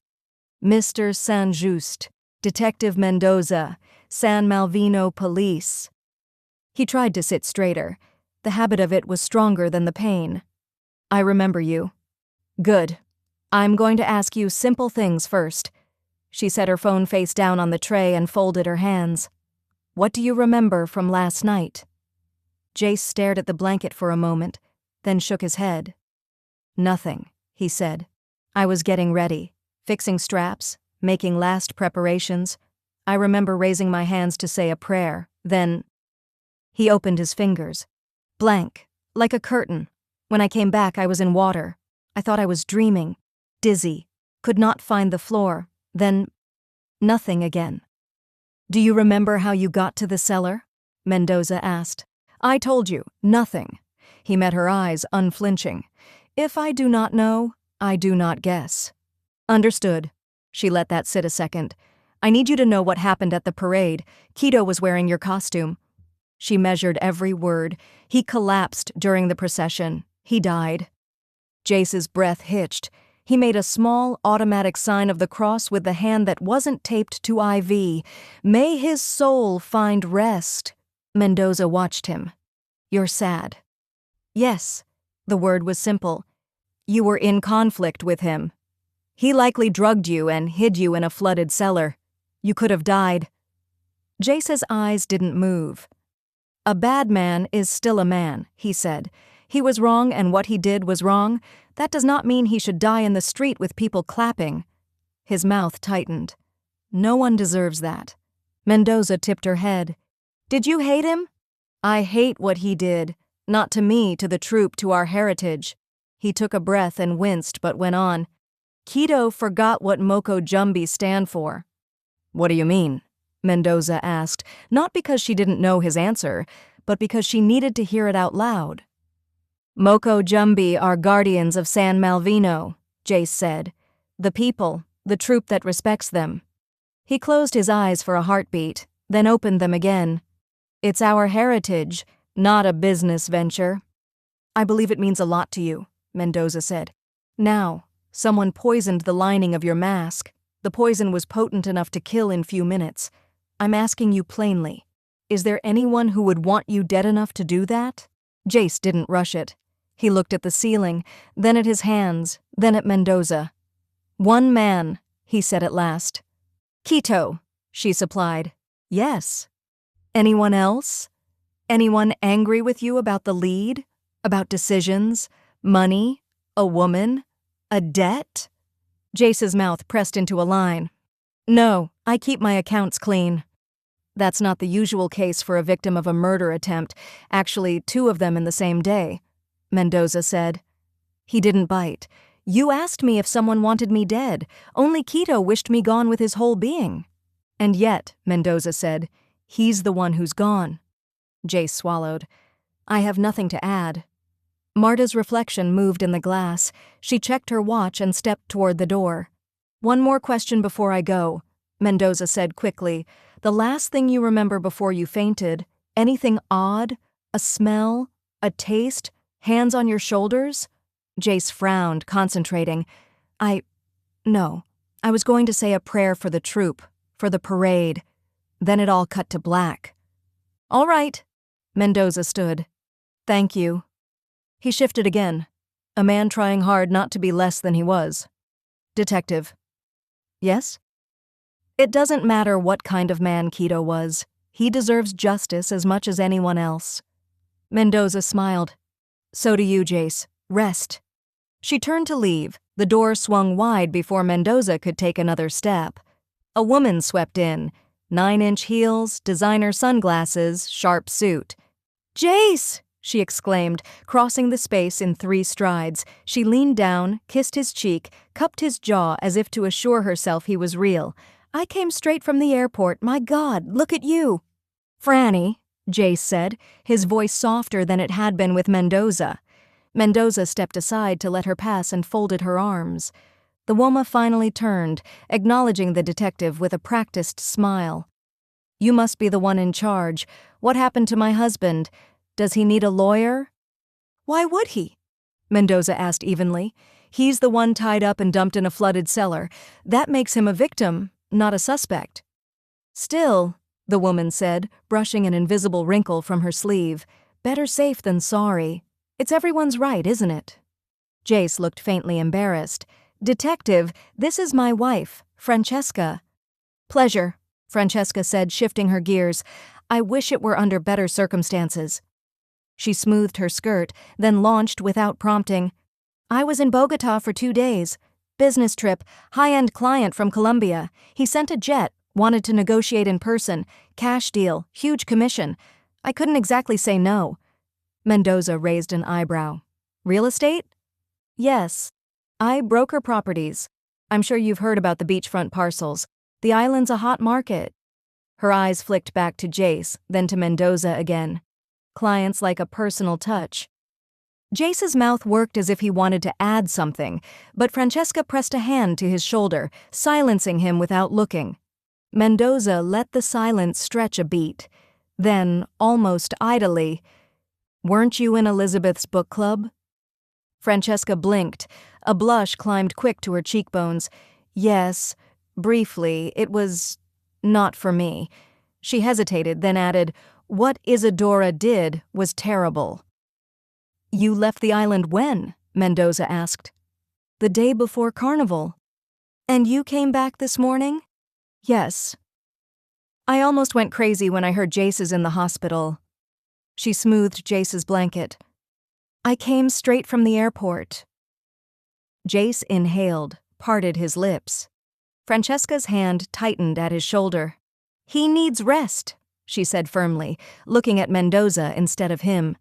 Mr. Saint-Just, Detective Mendoza, San Malvino Police. He tried to sit straighter. The habit of it was stronger than the pain. I remember you. Good. I'm going to ask you simple things first. She set her phone face down on the tray and folded her hands. What do you remember from last night? Jace stared at the blanket for a moment, then shook his head. Nothing, he said. I was getting ready, fixing straps, making last preparations. I remember raising my hands to say a prayer, then... He opened his fingers. Blank, like a curtain. When I came back, I was in water. I thought I was dreaming, dizzy, could not find the floor. Then, nothing again. Do you remember how you got to the cellar? Mendoza asked. I told you, nothing. He met her eyes, unflinching. If I do not know, I do not guess. Understood. She let that sit a second. I need you to know what happened at the parade. Keto was wearing your costume. She measured every word. He collapsed during the procession. He died. Jace's breath hitched. He made a small, automatic sign of the cross with the hand that wasn't taped to IV. May his soul find rest. Mendoza watched him. You're sad. Yes. The word was simple. You were in conflict with him. He likely drugged you and hid you in a flooded cellar. You could have died. Jace's eyes didn't move. A bad man is still a man, he said. He was wrong and what he did was wrong. That does not mean he should die in the street with people clapping. His mouth tightened. No one deserves that. Mendoza tipped her head. Did you hate him? I hate what he did. Not to me, to the troupe, to our heritage. He took a breath and winced but went on. Keto forgot what Moko Jumbie stand for. What do you mean? Mendoza asked, not because she didn't know his answer, but because she needed to hear it out loud. Moko Jumbie are guardians of San Malvino, Jace said. The people, the troupe that respects them. He closed his eyes for a heartbeat, then opened them again. It's our heritage, not a business venture. I believe it means a lot to you, Mendoza said. Now, someone poisoned the lining of your mask. The poison was potent enough to kill in few minutes. I'm asking you plainly, is there anyone who would want you dead enough to do that? Jace didn't rush it. He looked at the ceiling, then at his hands, then at Mendoza. One man, he said at last. Keto, she supplied. Yes. Anyone else? Anyone angry with you about the lead? About decisions? Money? A woman? A debt? Jace's mouth pressed into a line. No, I keep my accounts clean. That's not the usual case for a victim of a murder attempt, actually 2 of them in the same day, Mendoza said. He didn't bite. You asked me if someone wanted me dead. Only Quito wished me gone with his whole being. And yet, Mendoza said, he's the one who's gone. Jace swallowed. I have nothing to add. Marta's reflection moved in the glass. She checked her watch and stepped toward the door. One more question before I go, Mendoza said quickly. The last thing you remember before you fainted, anything odd? A smell? A taste? Hands on your shoulders? Jace frowned, concentrating. No. I was going to say a prayer for the troupe, for the parade. Then it all cut to black. All right. Mendoza stood. Thank you. He shifted again, a man trying hard not to be less than he was. Detective. Yes? It doesn't matter what kind of man Quito was. He deserves justice as much as anyone else. Mendoza smiled. So do you, Jace. Rest. She turned to leave. The door swung wide before Mendoza could take another step. A woman swept in. 9-inch heels, designer sunglasses, sharp suit. Jace! She exclaimed, crossing the space in 3 strides. She leaned down, kissed his cheek, cupped his jaw as if to assure herself he was real. I came straight from the airport. My God, look at you. Franny, Jace said, his voice softer than it had been with Mendoza. Mendoza stepped aside to let her pass and folded her arms. The woman finally turned, acknowledging the detective with a practiced smile. You must be the one in charge. What happened to my husband? Does he need a lawyer? Why would he? Mendoza asked evenly. He's the one tied up and dumped in a flooded cellar. That makes him a victim, not a suspect. Still, the woman said, brushing an invisible wrinkle from her sleeve, better safe than sorry. It's everyone's right, isn't it? Jace looked faintly embarrassed. Detective, this is my wife, Francesca. Pleasure, Francesca said, shifting her gears. I wish it were under better circumstances. She smoothed her skirt, then launched without prompting. I was in Bogota for 2 days. Business trip, high-end client from Colombia. He sent a jet, wanted to negotiate in person. Cash deal, huge commission. I couldn't exactly say no. Mendoza raised an eyebrow. Real estate? Yes. I broker properties. I'm sure you've heard about the beachfront parcels. The island's a hot market. Her eyes flicked back to Jace, then to Mendoza again. Clients like a personal touch. Jace's mouth worked as if he wanted to add something, but Francesca pressed a hand to his shoulder, silencing him without looking. Mendoza let the silence stretch a beat. Then, almost idly, Weren't you in Elizabeth's book club? Francesca blinked. A blush climbed quick to her cheekbones. Yes, briefly, it was not for me. She hesitated, then added, What Isadora did was terrible. You left the island when? Mendoza asked. The day before Carnival. And you came back this morning? Yes. I almost went crazy when I heard Jace is in the hospital. She smoothed Jace's blanket. I came straight from the airport. Jace inhaled, parted his lips. Francesca's hand tightened at his shoulder. He needs rest, she said firmly, looking at Mendoza instead of him.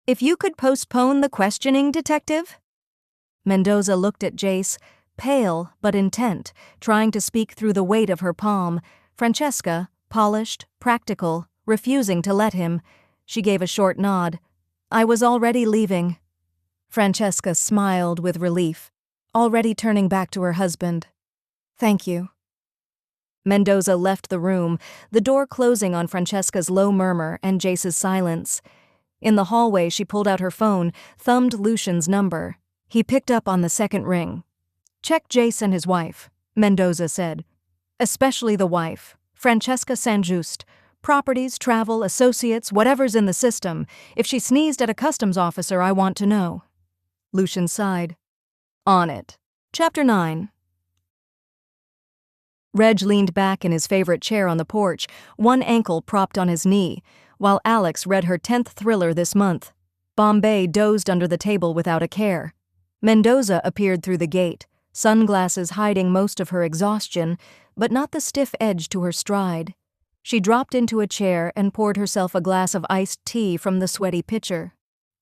If you could postpone the questioning, detective? Mendoza looked at Jace, pale but intent, trying to speak through the weight of her palm. Francesca, polished, practical, refusing to let him. She gave a short nod. I was already leaving. Francesca smiled with relief, already turning back to her husband. Thank you. Mendoza left the room, the door closing on Francesca's low murmur and Jace's silence. In the hallway, she pulled out her phone, thumbed Lucian's number. He picked up on the second ring. Check Jace and his wife, Mendoza said. Especially the wife, Francesca Sanjuste. Properties, travel, associates, whatever's in the system. If she sneezed at a customs officer, I want to know. Lucian sighed. On it. Chapter 9. Reg leaned back in his favorite chair on the porch, one ankle propped on his knee, while Alex read her 10th thriller this month. Bombay dozed under the table without a care. Mendoza appeared through the gate, sunglasses hiding most of her exhaustion, but not the stiff edge to her stride. She dropped into a chair and poured herself a glass of iced tea from the sweaty pitcher.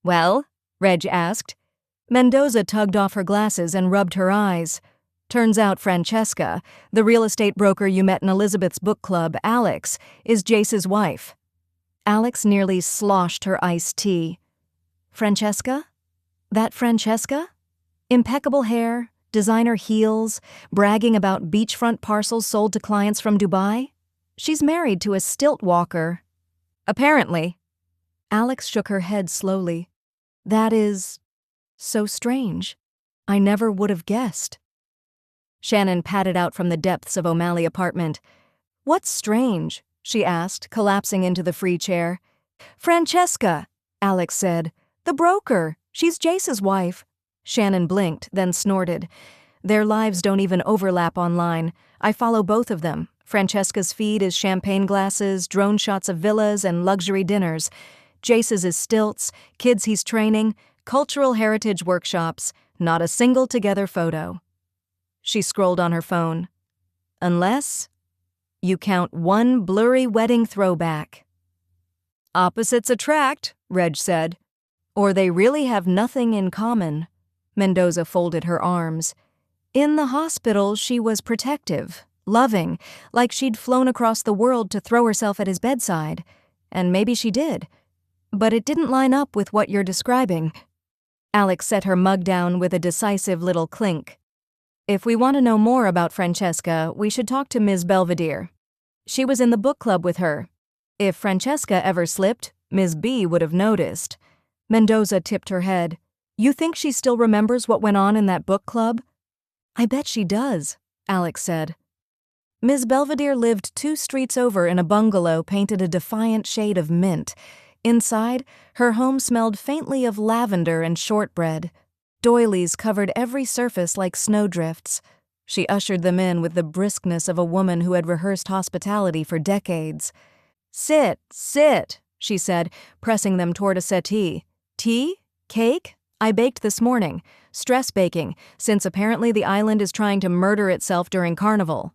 "Well?" Reg asked. Mendoza tugged off her glasses and rubbed her eyes. "Turns out Francesca, the real estate broker you met in Elizabeth's book club, Alex, is Jace's wife." Alex nearly sloshed her iced tea. "Francesca? That Francesca? Impeccable hair, designer heels, bragging about beachfront parcels sold to clients from Dubai? She's married to a stilt-walker." "Apparently." Alex shook her head slowly. "That is so strange. I never would have guessed." Shannon patted out from the depths of O'Malley apartment. "What's strange?" she asked, collapsing into the free chair. "Francesca," Alex said. "The broker. She's Jace's wife." Shannon blinked, then snorted. "Their lives don't even overlap online. I follow both of them. Francesca's feed is champagne glasses, drone shots of villas, and luxury dinners. Jace's is stilts, kids he's training, cultural heritage workshops, not a single together photo." She scrolled on her phone. "Unless you count one blurry wedding throwback." "Opposites attract," Reg said. "Or they really have nothing in common." Mendoza folded her arms. "In the hospital, she was protective, loving, like she'd flown across the world to throw herself at his bedside. And maybe she did. But it didn't line up with what you're describing." Alex set her mug down with a decisive little clink. "If we want to know more about Francesca, we should talk to Ms. Belvedere. She was in the book club with her. If Francesca ever slipped, Ms. B would have noticed." Mendoza tipped her head. "You think she still remembers what went on in that book club?" "I bet she does," Alex said. Ms. Belvedere lived 2 streets over in a bungalow painted a defiant shade of mint. Inside, her home smelled faintly of lavender and shortbread. Doilies covered every surface like snowdrifts. She ushered them in with the briskness of a woman who had rehearsed hospitality for decades. "Sit, sit," she said, pressing them toward a settee. "Tea? Cake? I baked this morning. Stress baking, since apparently the island is trying to murder itself during Carnival."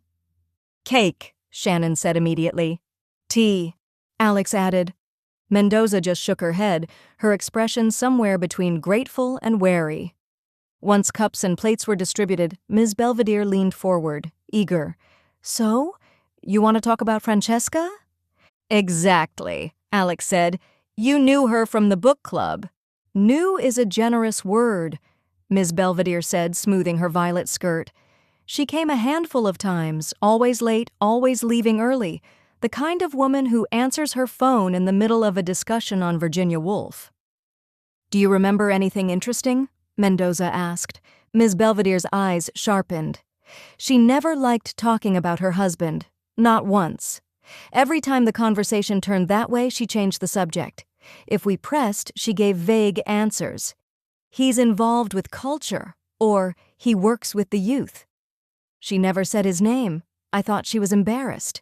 "Cake," Shannon said immediately. "Tea," Alex added. Mendoza just shook her head, her expression somewhere between grateful and wary. Once cups and plates were distributed, Ms. Belvedere leaned forward, eager. "So, you want to talk about Francesca?" "Exactly," Alex said. "You knew her from the book club." "Knew is a generous word," Ms. Belvedere said, smoothing her violet skirt. "She came a handful of times, always late, always leaving early. The kind of woman who answers her phone in the middle of a discussion on Virginia Woolf." "Do you remember anything interesting?" Mendoza asked. Ms. Belvedere's eyes sharpened. She never liked talking about her husband, not once. Every time the conversation turned that way, she changed the subject. If we pressed, she gave vague answers. "He's involved with culture," or "he works with the youth." She never said his name. I thought she was embarrassed.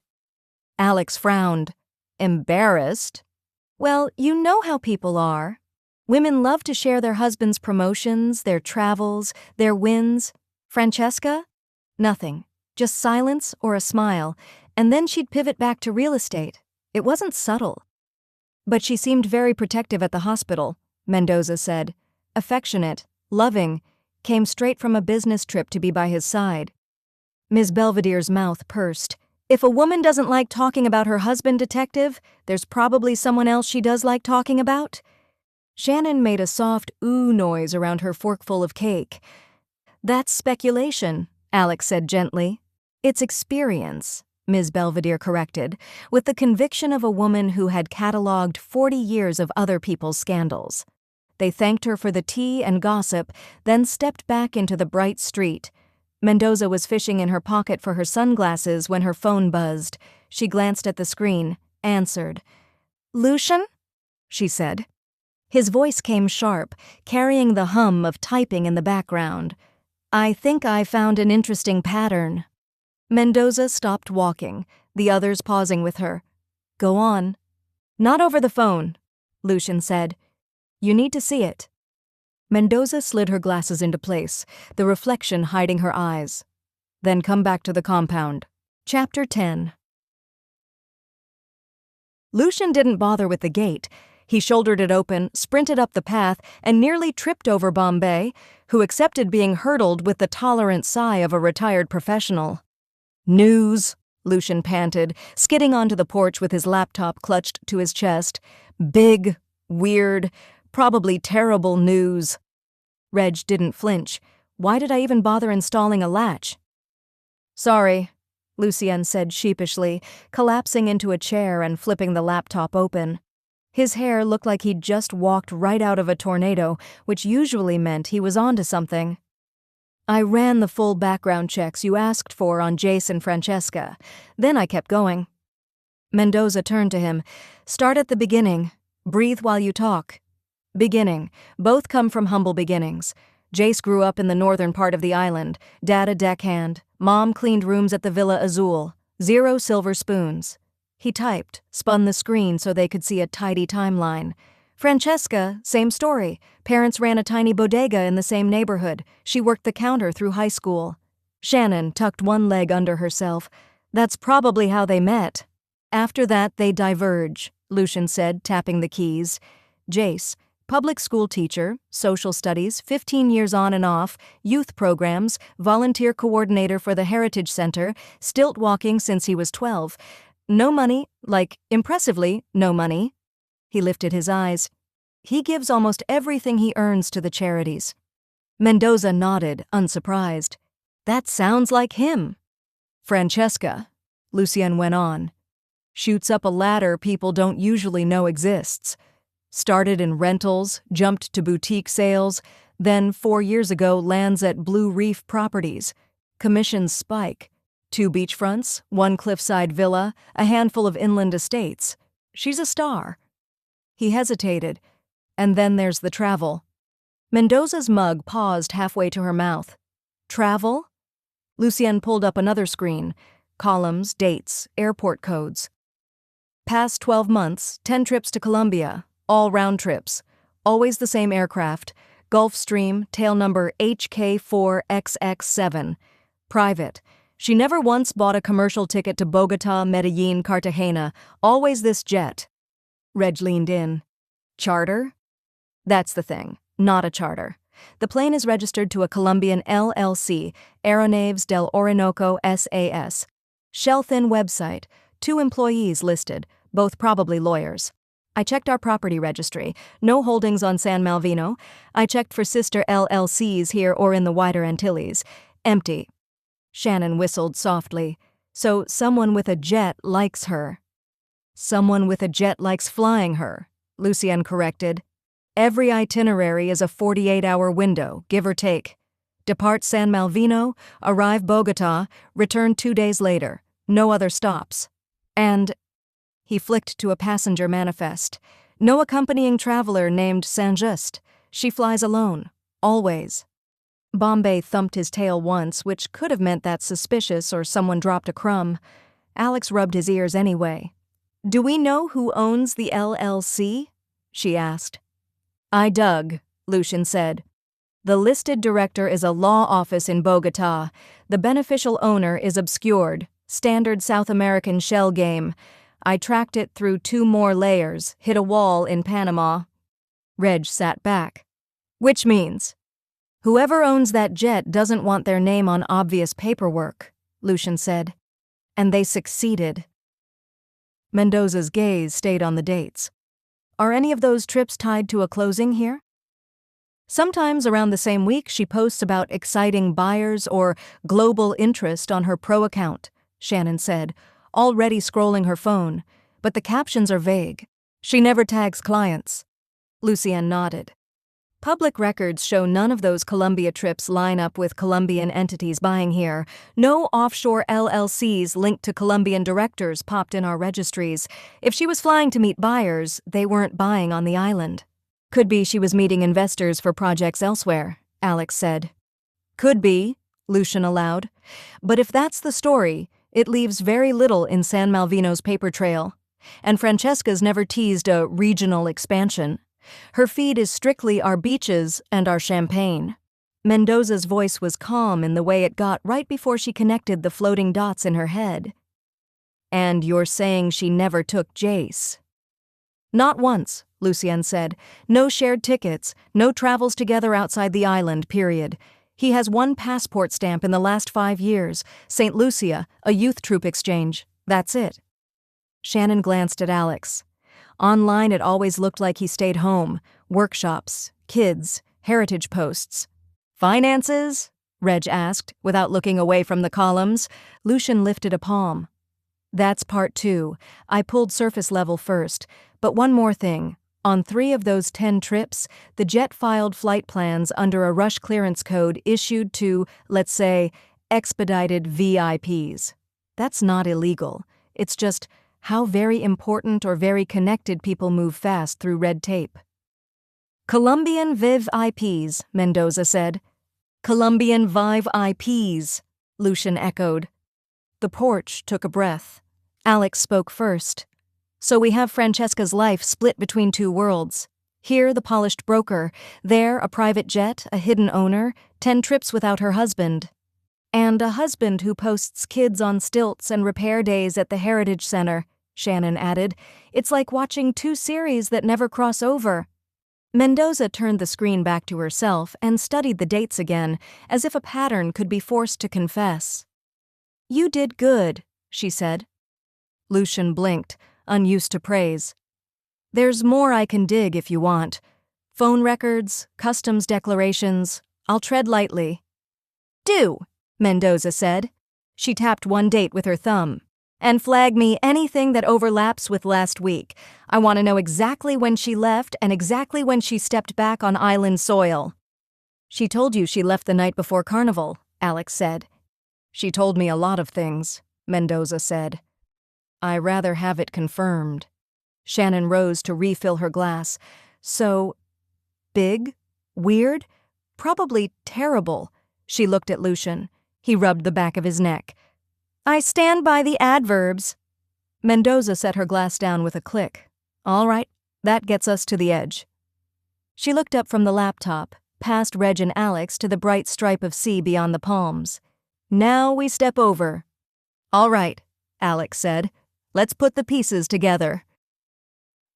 Alex frowned. "Embarrassed?" "Well, you know how people are. Women love to share their husbands' promotions, their travels, their wins. Francesca? Nothing. Just silence or a smile, and then she'd pivot back to real estate. It wasn't subtle." "But she seemed very protective at the hospital," Mendoza said. "Affectionate, loving, came straight from a business trip to be by his side." Ms. Belvedere's mouth pursed. "If a woman doesn't like talking about her husband, detective, there's probably someone else she does like talking about." Shannon made a soft ooh noise around her forkful of cake. "That's speculation," Alex said gently. "It's experience," Ms. Belvedere corrected, with the conviction of a woman who had catalogued 40 years of other people's scandals. They thanked her for the tea and gossip, then stepped back into the bright street. Mendoza was fishing in her pocket for her sunglasses when her phone buzzed. She glanced at the screen, answered. "Lucian?" she said. His voice came sharp, carrying the hum of typing in the background. "I think I found an interesting pattern." Mendoza stopped walking, the others pausing with her. "Go on." "Not over the phone," Lucian said. "You need to see it." Mendoza slid her glasses into place, the reflection hiding her eyes. Then come back to the compound. Chapter 10. Lucian didn't bother with the gate. He shouldered it open, sprinted up the path, and nearly tripped over Bombay, who accepted being hurdled with the tolerant sigh of a retired professional. "News," Lucian panted, skidding onto the porch with his laptop clutched to his chest. "Big, weird, probably terrible news." Reg didn't flinch. Why did I even bother installing a latch? "Sorry," Lucien said sheepishly, collapsing into a chair and flipping the laptop open. His hair looked like he'd just walked right out of a tornado, which usually meant he was onto something. "I ran the full background checks you asked for on Jace and Francesca. Then I kept going." Mendoza turned to him. "Start at the beginning. Breathe while you talk." Beginning. Both come from humble beginnings. Jace grew up in the northern part of the island. Dad a deckhand. Mom cleaned rooms at the Villa Azul. 0 silver spoons. He typed, spun the screen so they could see a tidy timeline. Francesca, same story. Parents ran a tiny bodega in the same neighborhood. She worked the counter through high school. Shannon tucked one leg under herself. That's probably how they met. After that, they diverge, Lucian said, tapping the keys. Jace, public school teacher, social studies, 15 years on and off, youth programs, volunteer coordinator for the Heritage Center, stilt walking since he was 12. No money, like, impressively, no money. He lifted his eyes. He gives almost everything he earns to the charities. Mendoza nodded, unsurprised. That sounds like him. Francesca, Lucien went on, shoots up a ladder people don't usually know exists. Started in rentals, jumped to boutique sales, then 4 years ago lands at Blue Reef Properties. Commissions spike. 2 beachfronts, 1 cliffside villa, a handful of inland estates. She's a star. He hesitated. And then there's the travel. Mendoza's mug paused halfway to her mouth. Travel? Lucien pulled up another screen. Columns, dates, airport codes. Past 12 months, 10 trips to Colombia. All round trips. Always the same aircraft. Gulfstream, tail number HK4XX7. Private. She never once bought a commercial ticket to Bogota, Medellin, Cartagena. Always this jet. Reg leaned in. Charter? That's the thing. Not a charter. The plane is registered to a Colombian LLC, Aeronaves del Orinoco SAS. Shell-thin website. 2 employees listed, both probably lawyers. I checked our property registry. No holdings on San Malvino. I checked for sister LLCs here or in the wider Antilles. Empty. Shannon whistled softly. So someone with a jet likes her. Someone with a jet likes flying her, Lucien corrected. Every itinerary is a 48-hour window, give or take. Depart San Malvino, arrive Bogota, return 2 days later. No other stops. And he flicked to a passenger manifest. No accompanying traveler named Saint-Just. She flies alone. Always. Bombay thumped his tail once, which could have meant that's suspicious or someone dropped a crumb. Alex rubbed his ears anyway. Do we know who owns the LLC? She asked. I dug, Lucian said. The listed director is a law office in Bogota. The beneficial owner is obscured. Standard South American shell game. I tracked it through 2 more layers, hit a wall in Panama. Reg sat back. Which means? Whoever owns that jet doesn't want their name on obvious paperwork, Lucian said. And they succeeded. Mendoza's gaze stayed on the dates. Are any of those trips tied to a closing here? Sometimes around the same week she posts about exciting buyers or global interest on her pro account, Shannon said, already scrolling her phone, but the captions are vague. She never tags clients. Lucien nodded. Public records show none of those Colombia trips line up with Colombian entities buying here. No offshore LLCs linked to Colombian directors popped in our registries. If she was flying to meet buyers, they weren't buying on the island. Could be she was meeting investors for projects elsewhere, Alex said. Could be, Lucian allowed. But if that's the story, it leaves very little in San Malvino's paper trail. And Francesca's never teased a regional expansion. Her feed is strictly our beaches and our champagne." Mendoza's voice was calm in the way it got right before she connected the floating dots in her head. "And you're saying she never took Jace?" "Not once," Lucien said. "No shared tickets, no travels together outside the island, period. He has one passport stamp in the last 5 years, St. Lucia, a youth troupe exchange. That's it." Shannon glanced at Alex. Online it always looked like he stayed home. Workshops, kids, heritage posts. "Finances?" Reg asked, without looking away from the columns. Lucien lifted a palm. "That's part 2. I pulled surface level first. But one more thing. On 3 of those 10 trips, the jet filed flight plans under a rush clearance code issued to, let's say, expedited VIPs. That's not illegal. It's just how very important or very connected people move fast through red tape." "Colombian Viv IPs," Mendoza said. "Colombian Vive IPs," Lucien echoed. The porch took a breath. Alex spoke first. "So we have Francesca's life split between 2 worlds. Here, the polished broker. There, a private jet, a hidden owner, 10 trips without her husband. And a husband who posts kids on stilts and repair days at the Heritage Center," Shannon added. "It's like watching 2 series that never cross over." Mendoza turned the screen back to herself and studied the dates again, as if a pattern could be forced to confess. "You did good," she said. Lucien blinked, unused to praise. "There's more I can dig if you want. Phone records, customs declarations. I'll tread lightly." "Do," Mendoza said. She tapped one date with her thumb. "And flag me anything that overlaps with last week. I want to know exactly when she left and exactly when she stepped back on island soil." "She told you she left the night before Carnival," Alex said. "She told me a lot of things," Mendoza said. "I rather have it confirmed." Shannon rose to refill her glass. "So, big? Weird? Probably terrible." She looked at Lucien. He rubbed the back of his neck. "I stand by the adverbs." Mendoza set her glass down with a click. "All right, that gets us to the edge." She looked up from the laptop, past Reg and Alex to the bright stripe of sea beyond the palms. "Now we step over." "All right," Alex said. "Let's put the pieces together."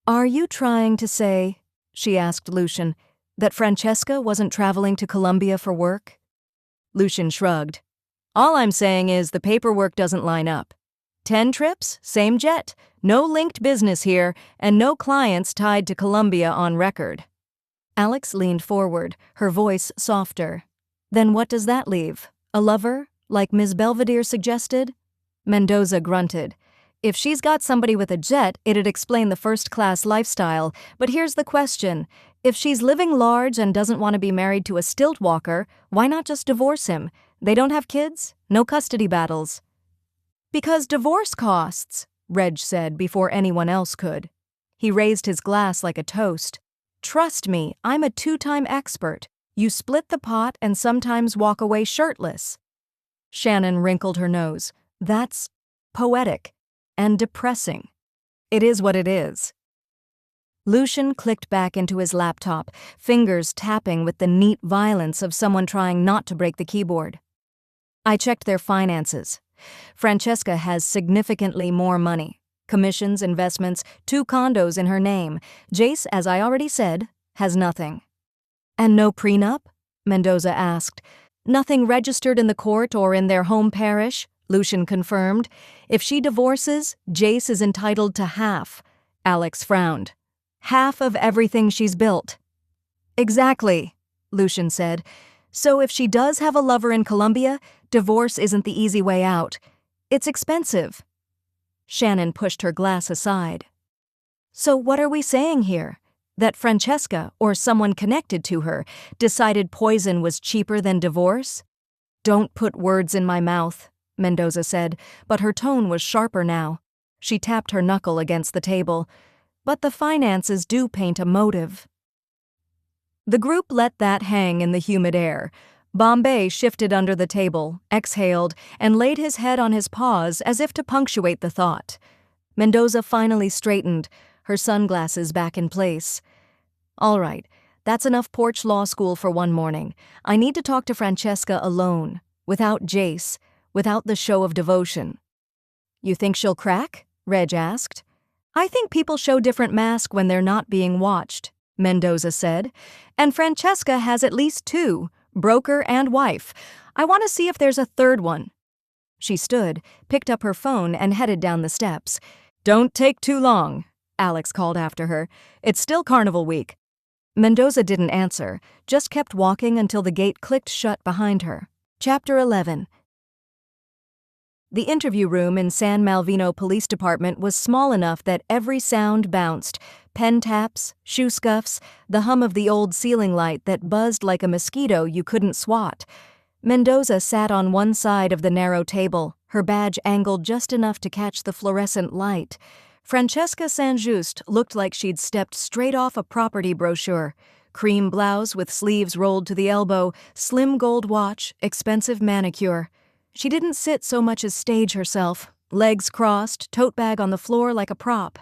"Are you trying to say," she asked Lucien, "that Francesca wasn't traveling to Colombia for work?" Lucien shrugged. "All I'm saying is the paperwork doesn't line up. 10 trips, same jet, no linked business here, and no clients tied to Colombia on record." Alex leaned forward, her voice softer. "Then what does that leave? A lover, like Ms. Belvedere suggested?" Mendoza grunted. "If she's got somebody with a jet, it'd explain the first-class lifestyle. But here's the question. If she's living large and doesn't want to be married to a stilt-walker, why not just divorce him? They don't have kids? No custody battles." "Because divorce costs," Reg said before anyone else could. He raised his glass like a toast. "Trust me, I'm a 2-time expert. You split the pot and sometimes walk away shirtless." Shannon wrinkled her nose. "That's poetic. And depressing." "It is what it is." Lucien clicked back into his laptop, fingers tapping with the neat violence of someone trying not to break the keyboard. "I checked their finances. Francesca has significantly more money. Commissions, investments, 2 condos in her name. Jace, as I already said, has nothing." "And no prenup?" Mendoza asked. "Nothing registered in the court or in their home parish?" Lucien confirmed. "If she divorces, Jace is entitled to half." Alex frowned. "Half of everything she's built." "Exactly," Lucien said. "So if she does have a lover in Colombia, divorce isn't the easy way out. It's expensive." Shannon pushed her glass aside. "So what are we saying here? That Francesca, or someone connected to her, decided poison was cheaper than divorce?" "Don't put words in my mouth," Mendoza said, but her tone was sharper now. She tapped her knuckle against the table. "But the finances do paint a motive." The group let that hang in the humid air. Bombay shifted under the table, exhaled, and laid his head on his paws as if to punctuate the thought. Mendoza finally straightened, her sunglasses back in place. All right, that's enough porch law school for one morning. I need to talk to Francesca alone, without Jace, without the show of devotion. You think she'll crack? Reg asked. I think people show different masks when they're not being watched, Mendoza said. And Francesca has at least two, broker and wife. I want to see if there's a third one. She stood, picked up her phone, and headed down the steps. Don't take too long, Alex called after her. It's still Carnival week. Mendoza didn't answer, just kept walking until the gate clicked shut behind her. Chapter 11. The interview room in San Malvino Police Department was small enough that every sound bounced: pen taps, shoe scuffs, the hum of the old ceiling light that buzzed like a mosquito you couldn't swat. Mendoza sat on one side of the narrow table, her badge angled just enough to catch the fluorescent light. Francesca Saint-Just looked like she'd stepped straight off a property brochure. Cream blouse with sleeves rolled to the elbow, slim gold watch, expensive manicure. She didn't sit so much as stage herself, legs crossed, tote bag on the floor like a prop.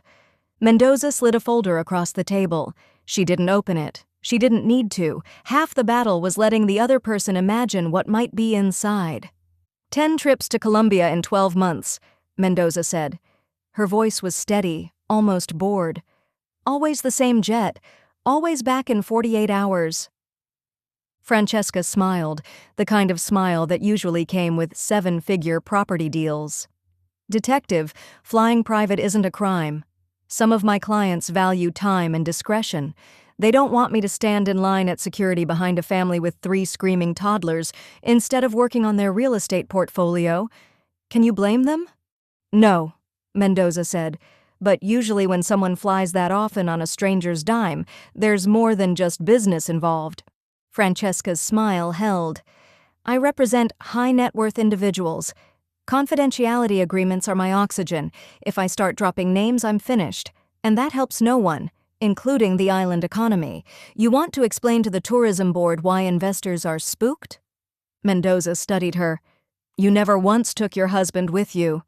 Mendoza slid a folder across the table. She didn't open it. She didn't need to. Half the battle was letting the other person imagine what might be inside. 10 trips to Colombia in 12 months, Mendoza said. Her voice was steady, almost bored. Always the same jet, always back in 48 hours. Francesca smiled, the kind of smile that usually came with 7-figure property deals. Detective, flying private isn't a crime. Some of my clients value time and discretion. They don't want me to stand in line at security behind a family with 3 screaming toddlers instead of working on their real estate portfolio. Can you blame them? No, Mendoza said, but usually when someone flies that often on a stranger's dime, there's more than just business involved. Francesca's smile held. I represent high-net-worth individuals. Confidentiality agreements are my oxygen. If I start dropping names, I'm finished. And that helps no one, including the island economy. You want to explain to the tourism board why investors are spooked? Mendoza studied her. You never once took your husband with you.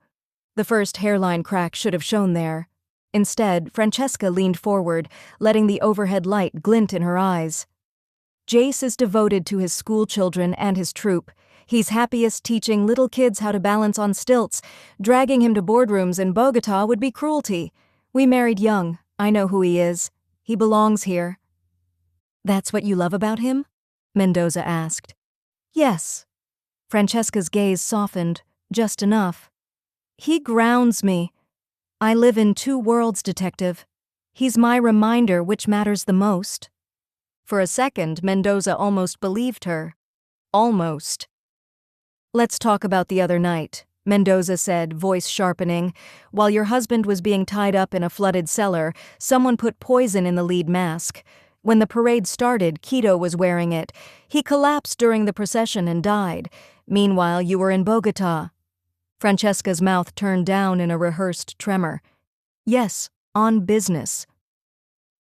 The first hairline crack should have shown there. Instead, Francesca leaned forward, letting the overhead light glint in her eyes. Jace is devoted to his schoolchildren and his troupe. He's happiest teaching little kids how to balance on stilts. Dragging him to boardrooms in Bogota would be cruelty. We married young. I know who he is. He belongs here. That's what you love about him? Mendoza asked. Yes. Francesca's gaze softened, just enough. He grounds me. I live in 2 worlds, detective. He's my reminder which matters the most. For a second, Mendoza almost believed her. Almost. Let's talk about the other night, Mendoza said, voice sharpening. While your husband was being tied up in a flooded cellar, someone put poison in the lead mask. When the parade started, Quito was wearing it. He collapsed during the procession and died. Meanwhile, you were in Bogota. Francesca's mouth turned down in a rehearsed tremor. Yes, on business.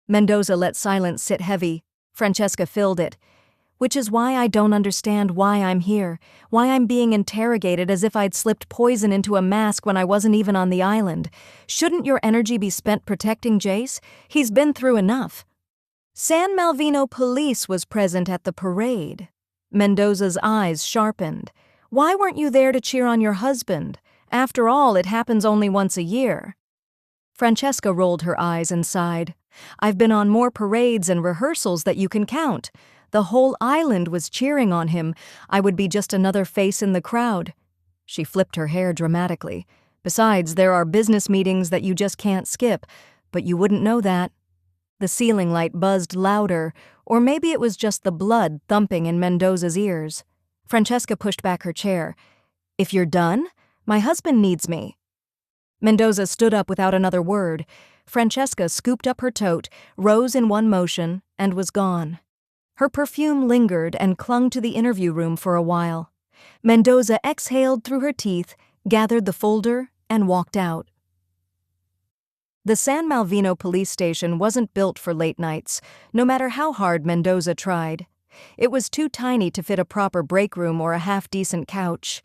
Mendoza let silence sit heavy. Francesca filled it. Which is why I don't understand why I'm here, why I'm being interrogated as if I'd slipped poison into a mask when I wasn't even on the island. Shouldn't your energy be spent protecting Jace? He's been through enough. San Malvino police was present at the parade. Mendoza's eyes sharpened. Why weren't you there to cheer on your husband? After all, it happens only once a year. Francesca rolled her eyes and sighed. I've been on more parades and rehearsals that you can count. The whole island was cheering on him. I would be just another face in the crowd. She flipped her hair dramatically. Besides, there are business meetings that you just can't skip, but you wouldn't know that. The ceiling light buzzed louder, or maybe it was just the blood thumping in Mendoza's ears. Francesca pushed back her chair. If you're done, my husband needs me. Mendoza stood up without another word. Francesca scooped up her tote, rose in one motion, and was gone. Her perfume lingered and clung to the interview room for a while. Mendoza exhaled through her teeth, gathered the folder, and walked out. The San Malvino police station wasn't built for late nights, no matter how hard Mendoza tried. It was too tiny to fit a proper break room or a half-decent couch.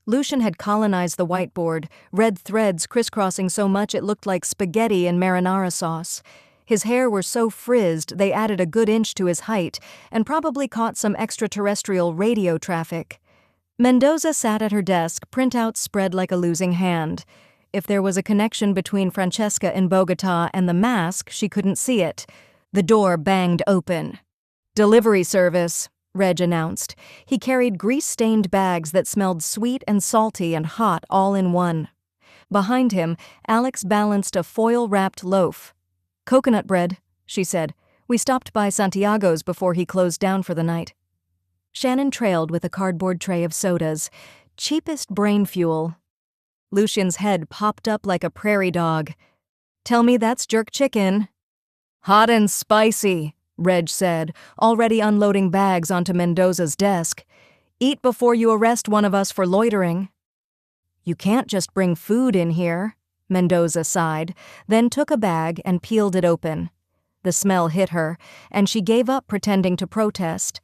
Lucian had colonized the whiteboard, red threads crisscrossing so much it looked like spaghetti and marinara sauce. His hair were so frizzed they added a good inch to his height and probably caught some extraterrestrial radio traffic. Mendoza sat at her desk, printouts spread like a losing hand. If there was a connection between Francesca in Bogota and the mask, she couldn't see it. The door banged open. "Delivery service," Reg announced. He carried grease-stained bags that smelled sweet and salty and hot all in one. Behind him, Alex balanced a foil-wrapped loaf. "Coconut bread," she said. "We stopped by Santiago's before he closed down for the night." Shannon trailed with a cardboard tray of sodas. Cheapest brain fuel. Lucian's head popped up like a prairie dog. "Tell me that's jerk chicken." "Hot and spicy," Reg said, already unloading bags onto Mendoza's desk. "Eat before you arrest one of us for loitering." "You can't just bring food in here," Mendoza sighed, then took a bag and peeled it open. The smell hit her, and she gave up pretending to protest.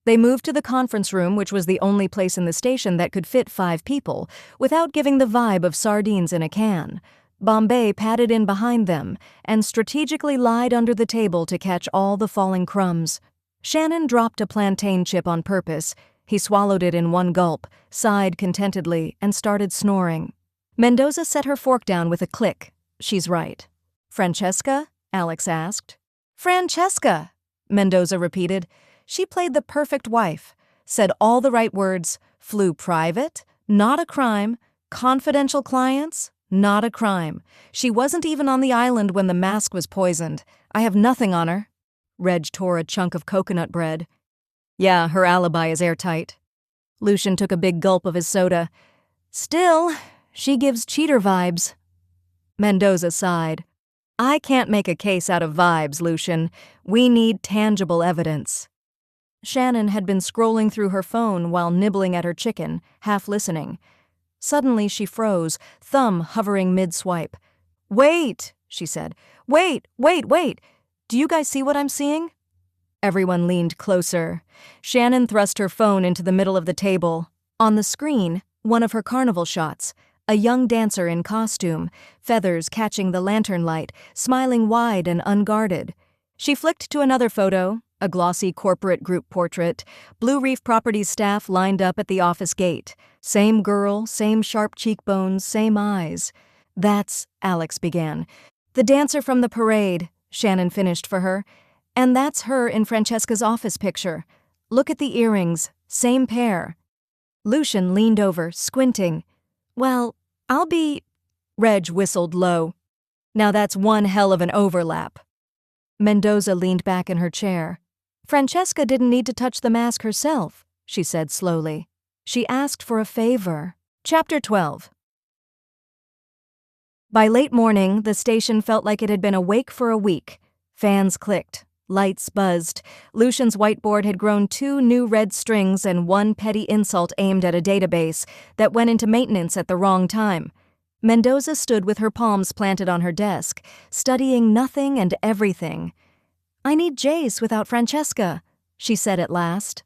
They moved to the conference room, which was the only place in the station that could fit 5 people, without giving the vibe of sardines in a can. Bombay padded in behind them and strategically lied under the table to catch all the falling crumbs. Shannon dropped a plantain chip on purpose. He swallowed it in one gulp, sighed contentedly, and started snoring. Mendoza set her fork down with a click. "She's right." "Francesca?" Alex asked. "Francesca," Mendoza repeated. She played the perfect wife, said all the right words, flew private, not a crime, confidential clients, not a crime. She wasn't even on the island when the mask was poisoned. "I have nothing on her." Reg tore a chunk of coconut bread. "Yeah, her alibi is airtight." Lucian took a big gulp of his soda. "Still, she gives cheater vibes." Mendoza sighed. "I can't make a case out of vibes, Lucian. We need tangible evidence." Shannon had been scrolling through her phone while nibbling at her chicken, half listening. Suddenly she froze, thumb hovering mid-swipe. "Wait," she said. "Wait. Do you guys see what I'm seeing?" Everyone leaned closer. Shannon thrust her phone into the middle of the table. On the screen, one of her carnival shots, a young dancer in costume, feathers catching the lantern light, smiling wide and unguarded. She flicked to another photo, a glossy corporate group portrait. Blue Reef Properties staff lined up at the office gate. Same girl, same sharp cheekbones, same eyes. "That's," Alex began. "The dancer from the parade," Shannon finished for her. "And that's her in Francesca's office picture. Look at the earrings, same pair." Lucian leaned over, squinting. "Well, I'll be—" Reg whistled low. "Now that's one hell of an overlap." Mendoza leaned back in her chair. "Francesca didn't need to touch the mask herself," she said slowly. "She asked for a favor." Chapter 12. By late morning, the station felt like it had been awake for a week. Fans clicked. Lights buzzed. Lucian's whiteboard had grown 2 new red strings and 1 petty insult aimed at a database that went into maintenance at the wrong time. Mendoza stood with her palms planted on her desk, studying nothing and everything. "I need Jace without Francesca," she said at last.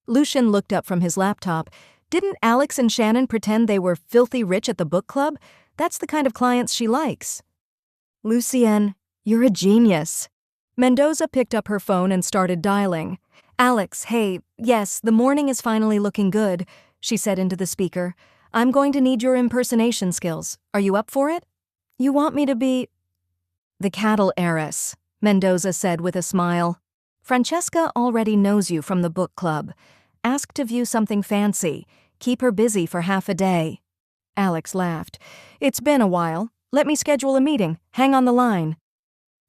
Lucian looked up from his laptop. Didn't Alex and Shannon pretend they were filthy rich at the book club? That's the kind of clients she likes. "Lucien, you're a genius." Mendoza picked up her phone and started dialing. "Alex, hey, yes, the morning is finally looking good," she said into the speaker. "I'm going to need your impersonation skills. Are you up for it?" "You want me to be—" "The cattle heiress," Mendoza said with a smile. "Francesca already knows you from the book club. Ask to view something fancy. Keep her busy for half a day." Alex laughed. "It's been a while. Let me schedule a meeting. Hang on the line."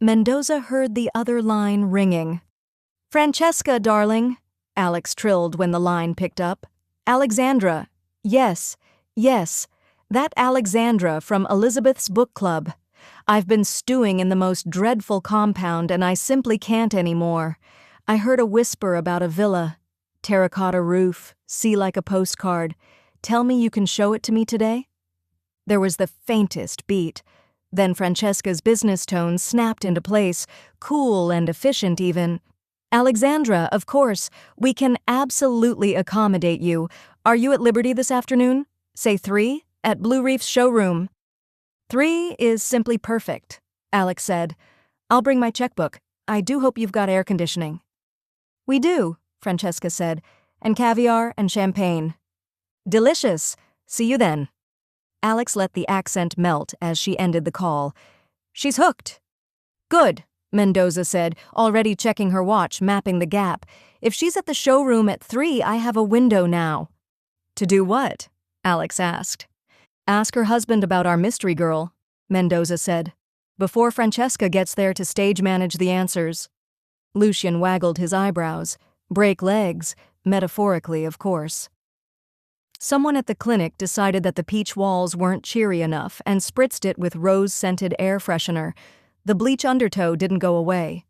Mendoza heard the other line ringing. "Francesca, darling," Alex trilled when the line picked up. "Alexandra. Yes, that Alexandra from Elizabeth's book club. I've been stewing in the most dreadful compound and I simply can't anymore. I heard a whisper about a villa. Terracotta roof, sea like a postcard. Tell me you can show it to me today?" There was the faintest beat. Then Francesca's business tone snapped into place, cool and efficient even. "Alexandra, of course, we can absolutely accommodate you. Are you at liberty this afternoon? Say 3, at Blue Reef's showroom." 3 is simply perfect, Alex said. I'll bring my checkbook. I do hope you've got air conditioning." "We do," Francesca said, "and caviar and champagne." "Delicious. See you then." Alex let the accent melt as she ended the call. "She's hooked." "Good," Mendoza said, already checking her watch, mapping the gap. "If she's at the showroom at 3, I have a window now." "To do what?" Alex asked. "Ask her husband about our mystery girl," Mendoza said, "before Francesca gets there to stage manage the answers." Lucian waggled his eyebrows. Break legs, metaphorically, of course. Someone at the clinic decided that the peach walls weren't cheery enough and spritzed it with rose-scented air freshener. The bleach undertow didn't go away.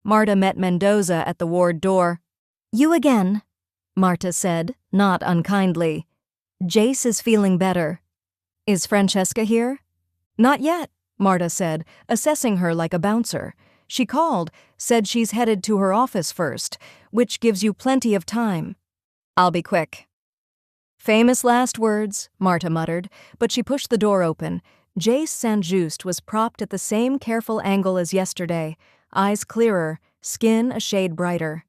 Marta met Mendoza at the ward door. "You again," Marta said, not unkindly. "Jace is feeling better." "Is Francesca here?" "Not yet," Marta said, assessing her like a bouncer. "She called, said she's headed to her office first, which gives you plenty of time." "I'll be quick." "Famous last words," Marta muttered, but she pushed the door open. Jace Saint-Just was propped at the same careful angle as yesterday, eyes clearer, skin a shade brighter.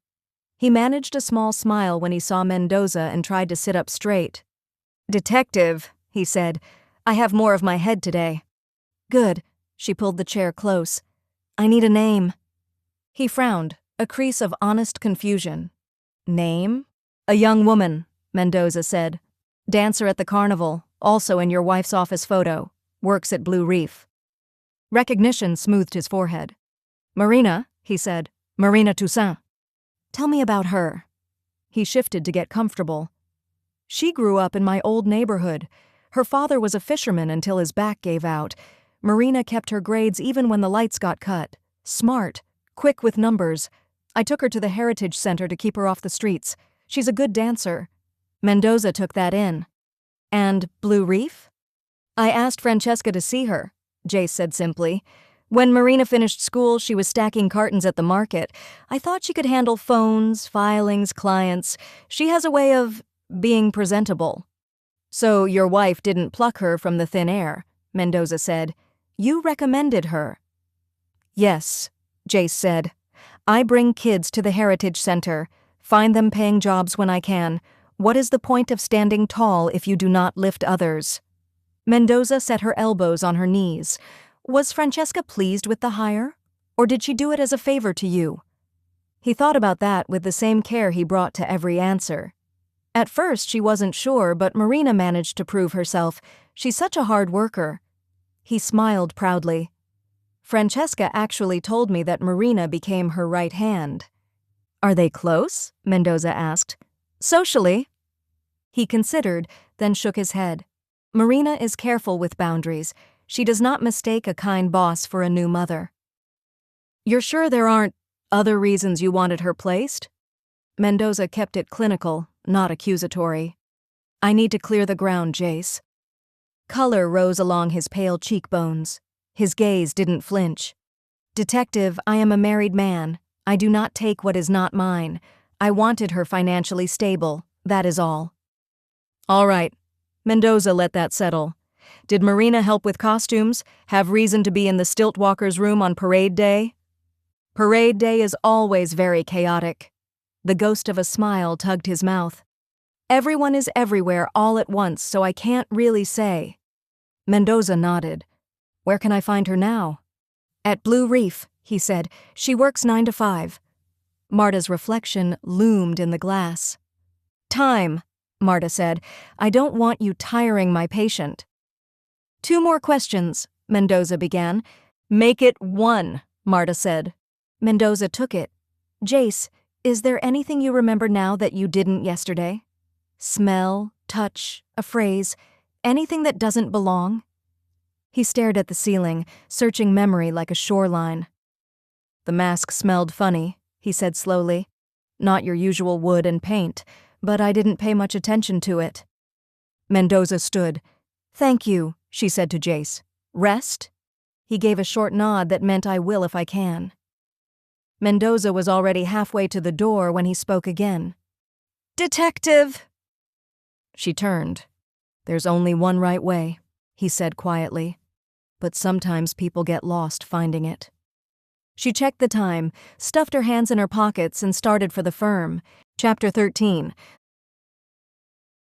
He managed a small smile when he saw Mendoza and tried to sit up straight. "Detective," he said, "I have more of my head today." "Good." She pulled the chair close. "I need a name." He frowned, a crease of honest confusion. "Name?" "A young woman," Mendoza said. "Dancer at the Carnival, also in your wife's office photo. Works at Blue Reef." Recognition smoothed his forehead. "Marina," he said. "Marina Toussaint." "Tell me about her." He shifted to get comfortable. "She grew up in my old neighborhood. Her father was a fisherman until his back gave out. Marina kept her grades even when the lights got cut. Smart, quick with numbers. I took her to the Heritage Center to keep her off the streets. She's a good dancer." Mendoza took that in. "And Blue Reef?" "I asked Francesca to see her," Jace said simply. "When Marina finished school, she was stacking cartons at the market. I thought she could handle phones, filings, clients. She has a way of being presentable." "So your wife didn't pluck her from the thin air," Mendoza said. "You recommended her." "Yes," Jace said. "I bring kids to the Heritage Center, find them paying jobs when I can. What is the point of standing tall if you do not lift others?" Mendoza set her elbows on her knees. "Was Francesca pleased with the hire? Or did she do it as a favor to you?" He thought about that with the same care he brought to every answer. At first she wasn't sure, but Marina managed to prove herself. She's such a hard worker. He smiled proudly. "Francesca actually told me that Marina became her right hand." "Are they close?" Mendoza asked. "Socially." He considered, then shook his head. "Marina is careful with boundaries. She does not mistake a kind boss for a new mother." "You're sure there aren't other reasons you wanted her placed?" Mendoza kept it clinical, not accusatory. "I need to clear the ground, Jace." Color rose along his pale cheekbones. His gaze didn't flinch. "Detective, I am a married man. I do not take what is not mine. I wanted her financially stable, that is all." "All right." Mendoza let that settle. "Did Marina help with costumes? Have reason to be in the stilt-walkers room on parade day?" "Parade day is always very chaotic." The ghost of a smile tugged his mouth. "Everyone is everywhere all at once, so I can't really say." Mendoza nodded. "Where can I find her now?" "At Blue Reef," he said. "She works 9 to 5. Marta's reflection loomed in the glass. "Time," Marta said. "I don't want you tiring my patient." "2 more questions," Mendoza began. "Make it 1, Marta said. Mendoza took it. "Jace, is there anything you remember now that you didn't yesterday? Smell, touch, a phrase, anything that doesn't belong?" He stared at the ceiling, searching memory like a shoreline. "The mask smelled funny," he said slowly. "Not your usual wood and paint, but I didn't pay much attention to it." Mendoza stood. "Thank you," she said to Jace. "Rest?" He gave a short nod that meant I will if I can. Mendoza was already halfway to the door when he spoke again. "Detective!" She turned. "There's only one right way," he said quietly. "But sometimes people get lost finding it." She checked the time, stuffed her hands in her pockets, and started for the firm. Chapter 13.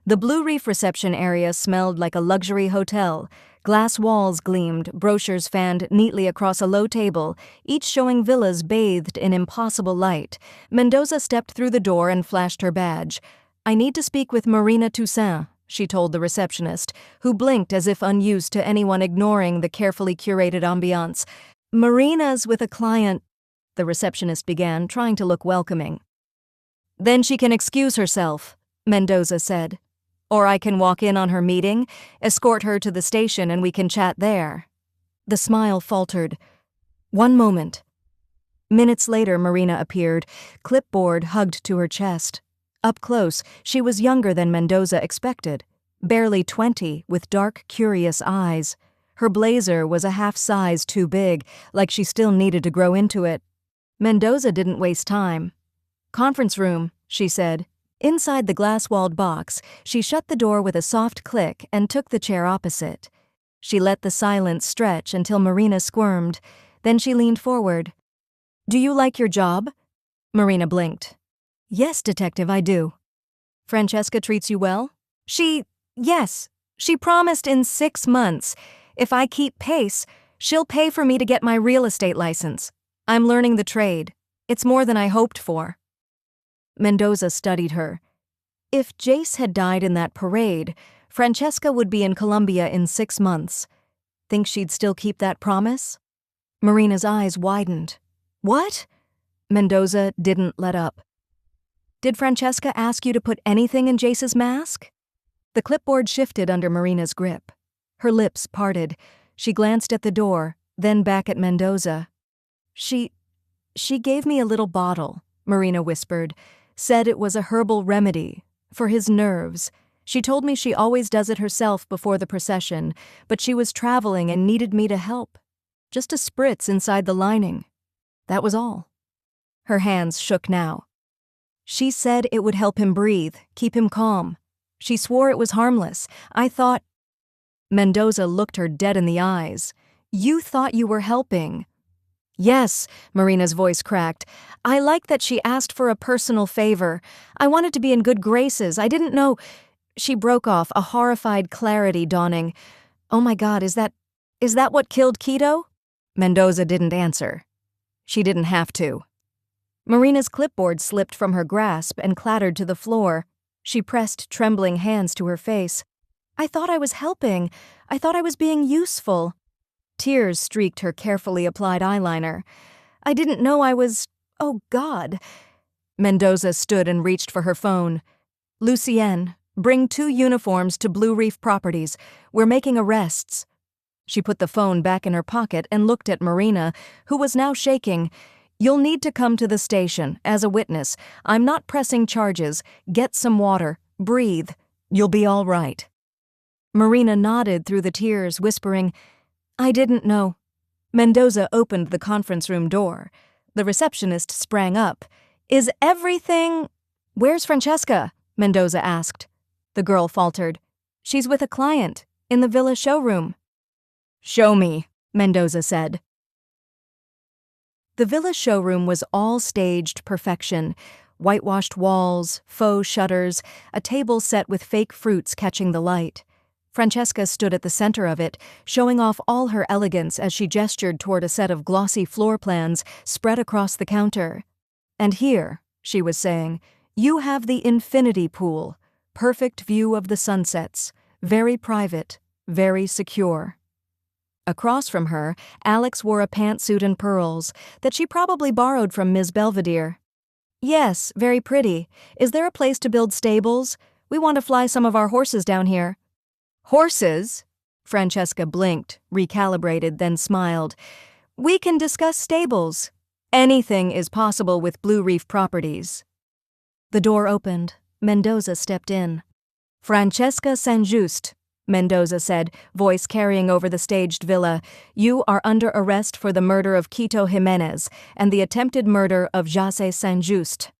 The Blue Reef reception area smelled like a luxury hotel. Glass walls gleamed, brochures fanned neatly across a low table, each showing villas bathed in impossible light. Mendoza stepped through the door and flashed her badge. "I need to speak with Marina Toussaint," she told the receptionist, who blinked as if unused to anyone ignoring the carefully curated ambiance. "Marina's with a client," the receptionist began, trying to look welcoming. "Then she can excuse herself," Mendoza said. "Or I can walk in on her meeting, escort her to the station, and we can chat there." The smile faltered. "One moment." Minutes later, Marina appeared, clipboard hugged to her chest. Up close, she was younger than Mendoza expected, barely 20, with dark, curious eyes. Her blazer was a half size too big, like she still needed to grow into it. Mendoza didn't waste time. "Conference room," she said. Inside the glass-walled box, she shut the door with a soft click and took the chair opposite. She let the silence stretch until Marina squirmed. Then she leaned forward. "Do you like your job?" Marina blinked. "Yes, detective, I do." "Francesca treats you well?" Yes. She promised in 6 months. If I keep pace, she'll pay for me to get my real estate license. I'm learning the trade. It's more than I hoped for." Mendoza studied her. If Jace had died in that parade, Francesca would be in Colombia in 6 months. Think she'd still keep that promise? Marina's eyes widened. "What?" Mendoza didn't let up. "Did Francesca ask you to put anything in Jace's mask?" The clipboard shifted under Marina's grip. Her lips parted. She glanced at the door, then back at Mendoza. She gave me a little bottle," Marina whispered. "Said it was a herbal remedy for his nerves. She told me she always does it herself before the procession, but she was traveling and needed me to help. Just a spritz inside the lining. That was all." Her hands shook now. "She said it would help him breathe, keep him calm. She swore it was harmless. I thought—" Mendoza looked her dead in the eyes. "You thought you were helping." "Yes," Marina's voice cracked. "I like that she asked for a personal favor. I wanted to be in good graces. I didn't know—" She broke off, a horrified clarity dawning. "Oh my God, is that what killed Quito?" Mendoza didn't answer. She didn't have to. Marina's clipboard slipped from her grasp and clattered to the floor. She pressed trembling hands to her face. "I thought I was helping. I thought I was being useful." Tears streaked her carefully applied eyeliner. "I didn't know I was— Oh, God." Mendoza stood and reached for her phone. "Lucienne, bring 2 uniforms to Blue Reef Properties. We're making arrests." She put the phone back in her pocket and looked at Marina, who was now shaking. "You'll need to come to the station, as a witness. I'm not pressing charges. Get some water. Breathe. You'll be all right." Marina nodded through the tears, whispering, "I didn't know." Mendoza opened the conference room door. The receptionist sprang up. "Is everything—" "Where's Francesca?" Mendoza asked. The girl faltered. "She's with a client, in the villa showroom." "Show me," Mendoza said. The villa showroom was all staged perfection. Whitewashed walls, faux shutters, a table set with fake fruits catching the light. Francesca stood at the center of it, showing off all her elegance as she gestured toward a set of glossy floor plans spread across the counter. "And here," she was saying, "you have the infinity pool. Perfect view of the sunsets. Very private, very secure." Across from her, Alex wore a pantsuit and pearls that she probably borrowed from Ms. Belvedere. "Yes, very pretty. Is there a place to build stables? We want to fly some of our horses down here." "Horses?" Francesca blinked, recalibrated, then smiled. "We can discuss stables. Anything is possible with Blue Reef Properties." The door opened. Mendoza stepped in. "Francesca Saint-Just," Mendoza said, voice carrying over the staged villa, "you are under arrest for the murder of Quito Jimenez and the attempted murder of Jase Saint-Just."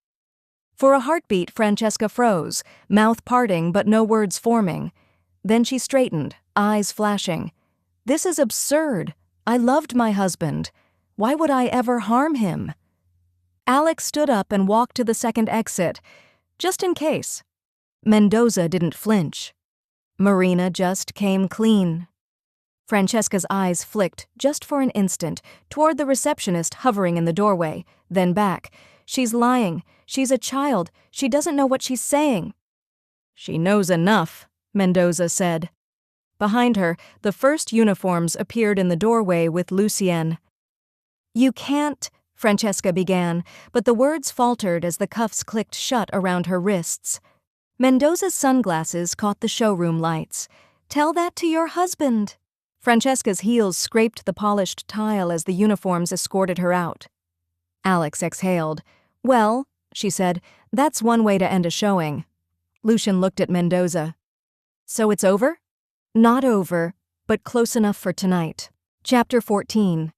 For a heartbeat, Francesca froze, mouth parting but no words forming. Then she straightened, eyes flashing. "This is absurd. I loved my husband." Why would I ever harm him? Alex stood up and walked to the second exit, just in case. Mendoza didn't flinch. Marina just came clean. Francesca's eyes flicked, just for an instant, toward the receptionist hovering in the doorway, then back. She's lying. She's a child. She doesn't know what she's saying. She knows enough, Mendoza said. Behind her, the first uniforms appeared in the doorway with Lucien. You can't, Francesca began, but the words faltered as the cuffs clicked shut around her wrists. Mendoza's sunglasses caught the showroom lights. Tell that to your husband. Francesca's heels scraped the polished tile as the uniforms escorted her out. Alex exhaled. Well, she said, that's one way to end a showing. Lucien looked at Mendoza. So it's over? Not over, but close enough for tonight. Chapter 14.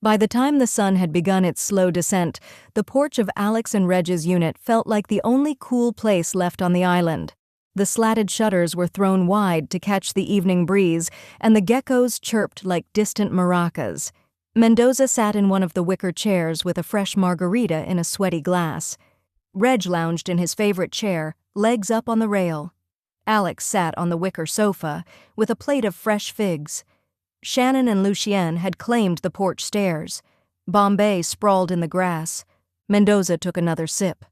By the time the sun had begun its slow descent, the porch of Alex and Reg's unit felt like the only cool place left on the island. The slatted shutters were thrown wide to catch the evening breeze, and the geckos chirped like distant maracas. Mendoza sat in one of the wicker chairs with a fresh margarita in a sweaty glass. Reg lounged in his favorite chair, legs up on the rail. Alex sat on the wicker sofa, with a plate of fresh figs. Shannon and Lucien had claimed the porch stairs. Bombay sprawled in the grass. Mendoza took another sip.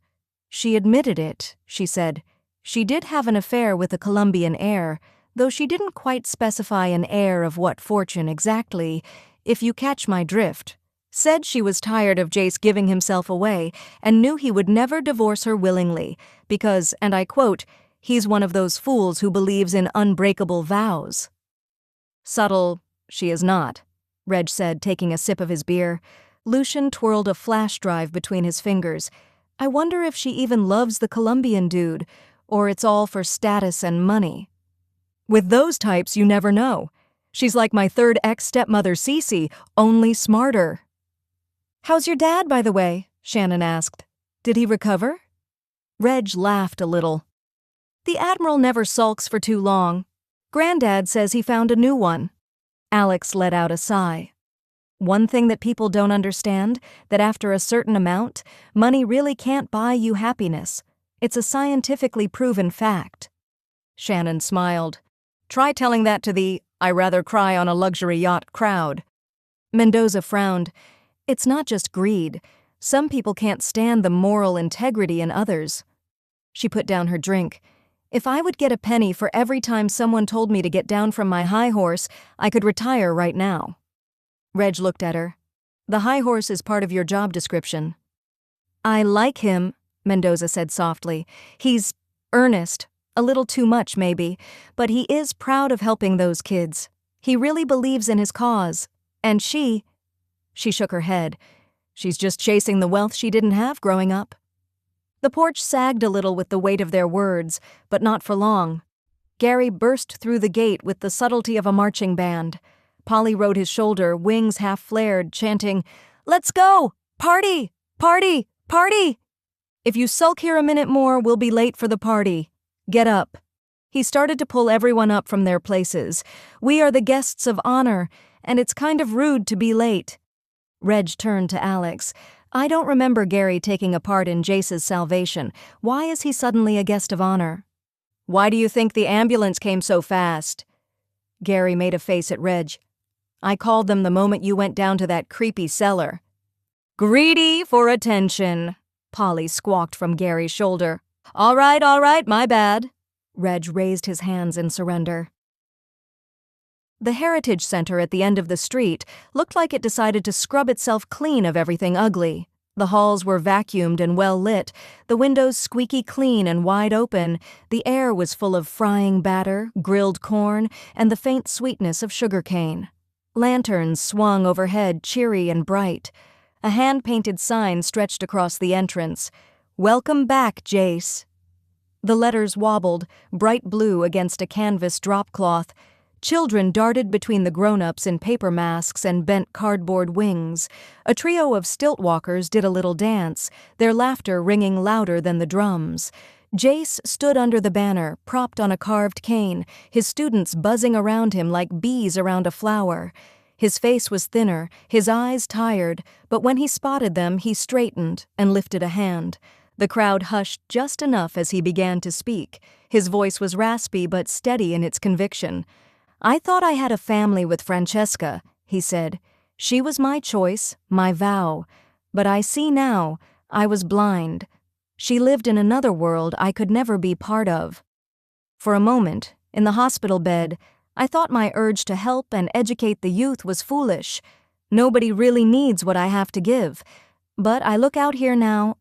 She admitted it, she said. She did have an affair with a Colombian heir, though she didn't quite specify an heir of what fortune exactly, if you catch my drift. Said she was tired of Jace giving himself away and knew he would never divorce her willingly because, and I quote, he's one of those fools who believes in unbreakable vows. Subtle, she is not, Reg said, taking a sip of his beer. Lucien twirled a flash drive between his fingers. I wonder if she even loves the Colombian dude, or it's all for status and money. With those types, you never know. She's like my third ex-stepmother Cece, only smarter. How's your dad, by the way? Shannon asked. Did he recover? Reg laughed a little. The Admiral never sulks for too long. Granddad says he found a new one. Alex let out a sigh. One thing that people don't understand, that after a certain amount, money really can't buy you happiness. It's a scientifically proven fact. Shannon smiled. Try telling that to the I rather cry on a luxury yacht crowd. Mendoza frowned. It's not just greed. Some people can't stand the moral integrity in others. She put down her drink. If I would get a penny for every time someone told me to get down from my high horse, I could retire right now. Reg looked at her. The high horse is part of your job description. I like him, Mendoza said softly. He's earnest, a little too much maybe, but he is proud of helping those kids. He really believes in his cause. And she shook her head. She's just chasing the wealth she didn't have growing up. The porch sagged a little with the weight of their words, but not for long. Gary burst through the gate with the subtlety of a marching band. Polly rode his shoulder, wings half flared, chanting, Let's go! Party! Party! Party! If you sulk here a minute more, we'll be late for the party. Get up. He started to pull everyone up from their places. We are the guests of honor, and it's kind of rude to be late. Reg turned to Alex. I don't remember Gary taking a part in Jace's salvation. Why is he suddenly a guest of honor? Why do you think the ambulance came so fast? Gary made a face at Reg. I called them the moment you went down to that creepy cellar. Greedy for attention, Polly squawked from Gary's shoulder. All right, my bad. Reg raised his hands in surrender. The Heritage Center at the end of the street looked like it decided to scrub itself clean of everything ugly. The halls were vacuumed and well lit, the windows squeaky clean and wide open, the air was full of frying batter, grilled corn, and the faint sweetness of sugarcane. Lanterns swung overhead cheery and bright. A hand-painted sign stretched across the entrance. Welcome back, Jace. The letters wobbled, bright blue against a canvas drop-cloth. Children darted between the grown-ups in paper masks and bent cardboard wings. A trio of stilt-walkers did a little dance, their laughter ringing louder than the drums. Jace stood under the banner, propped on a carved cane, his students buzzing around him like bees around a flower. His face was thinner, his eyes tired, but when he spotted them, he straightened and lifted a hand. The crowd hushed just enough as he began to speak. His voice was raspy but steady in its conviction. "I thought I had a family with Francesca," he said. "She was my choice, my vow. But I see now, I was blind. She lived in another world I could never be part of." For a moment, in the hospital bed, I thought my urge to help and educate the youth was foolish. Nobody really needs what I have to give. But I look out here now.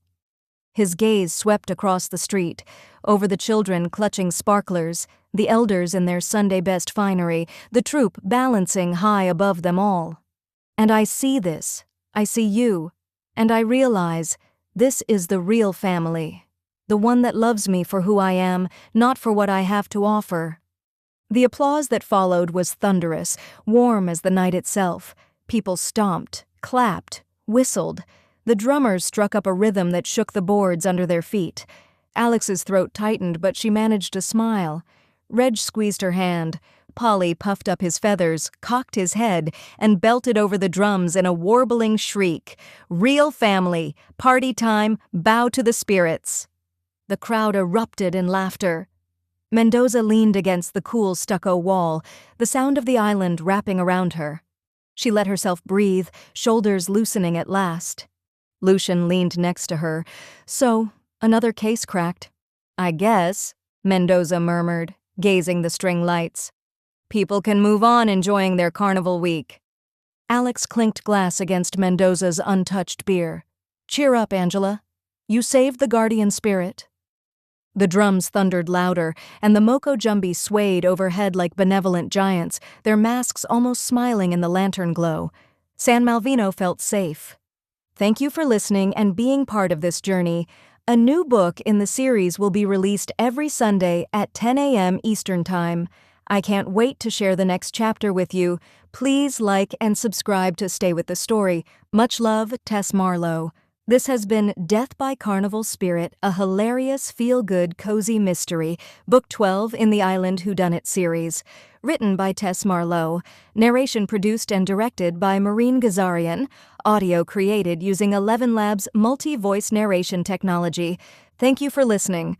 His gaze swept across the street, over the children clutching sparklers, the elders in their Sunday best finery, the troupe balancing high above them all. And I see this. I see you. And I realize this is the real family. The one that loves me for who I am, not for what I have to offer. The applause that followed was thunderous, warm as the night itself. People stomped, clapped, whistled. The drummers struck up a rhythm that shook the boards under their feet. Alex's throat tightened, but she managed to smile. Reg squeezed her hand. Polly puffed up his feathers, cocked his head, and belted over the drums in a warbling shriek. "Real family, party time, bow to the spirits." The crowd erupted in laughter. Mendoza leaned against the cool stucco wall, the sound of the island wrapping around her. She let herself breathe, shoulders loosening at last. Lucian leaned next to her. "So, another case cracked." "I guess," Mendoza murmured, gazing the string lights. "People can move on enjoying their carnival week." Alex clinked glass against Mendoza's untouched beer. "Cheer up, Angela. You saved the guardian spirit." The drums thundered louder, and the Moko Jumbie swayed overhead like benevolent giants, their masks almost smiling in the lantern glow. San Malvino felt safe. Thank you for listening and being part of this journey. A new book in the series will be released every Sunday at 10 a.m. Eastern Time. I can't wait to share the next chapter with you. Please like and subscribe to stay with the story. Much love, Tess Marlowe. This has been Death by Carnival Spirit, a hilarious, feel-good, cozy mystery, Book 12 in the Island Whodunnit series. Written by Tess Marlowe. Narration produced and directed by Maureen Gazarian. Audio created using 11 Labs multi-voice narration technology. Thank you for listening.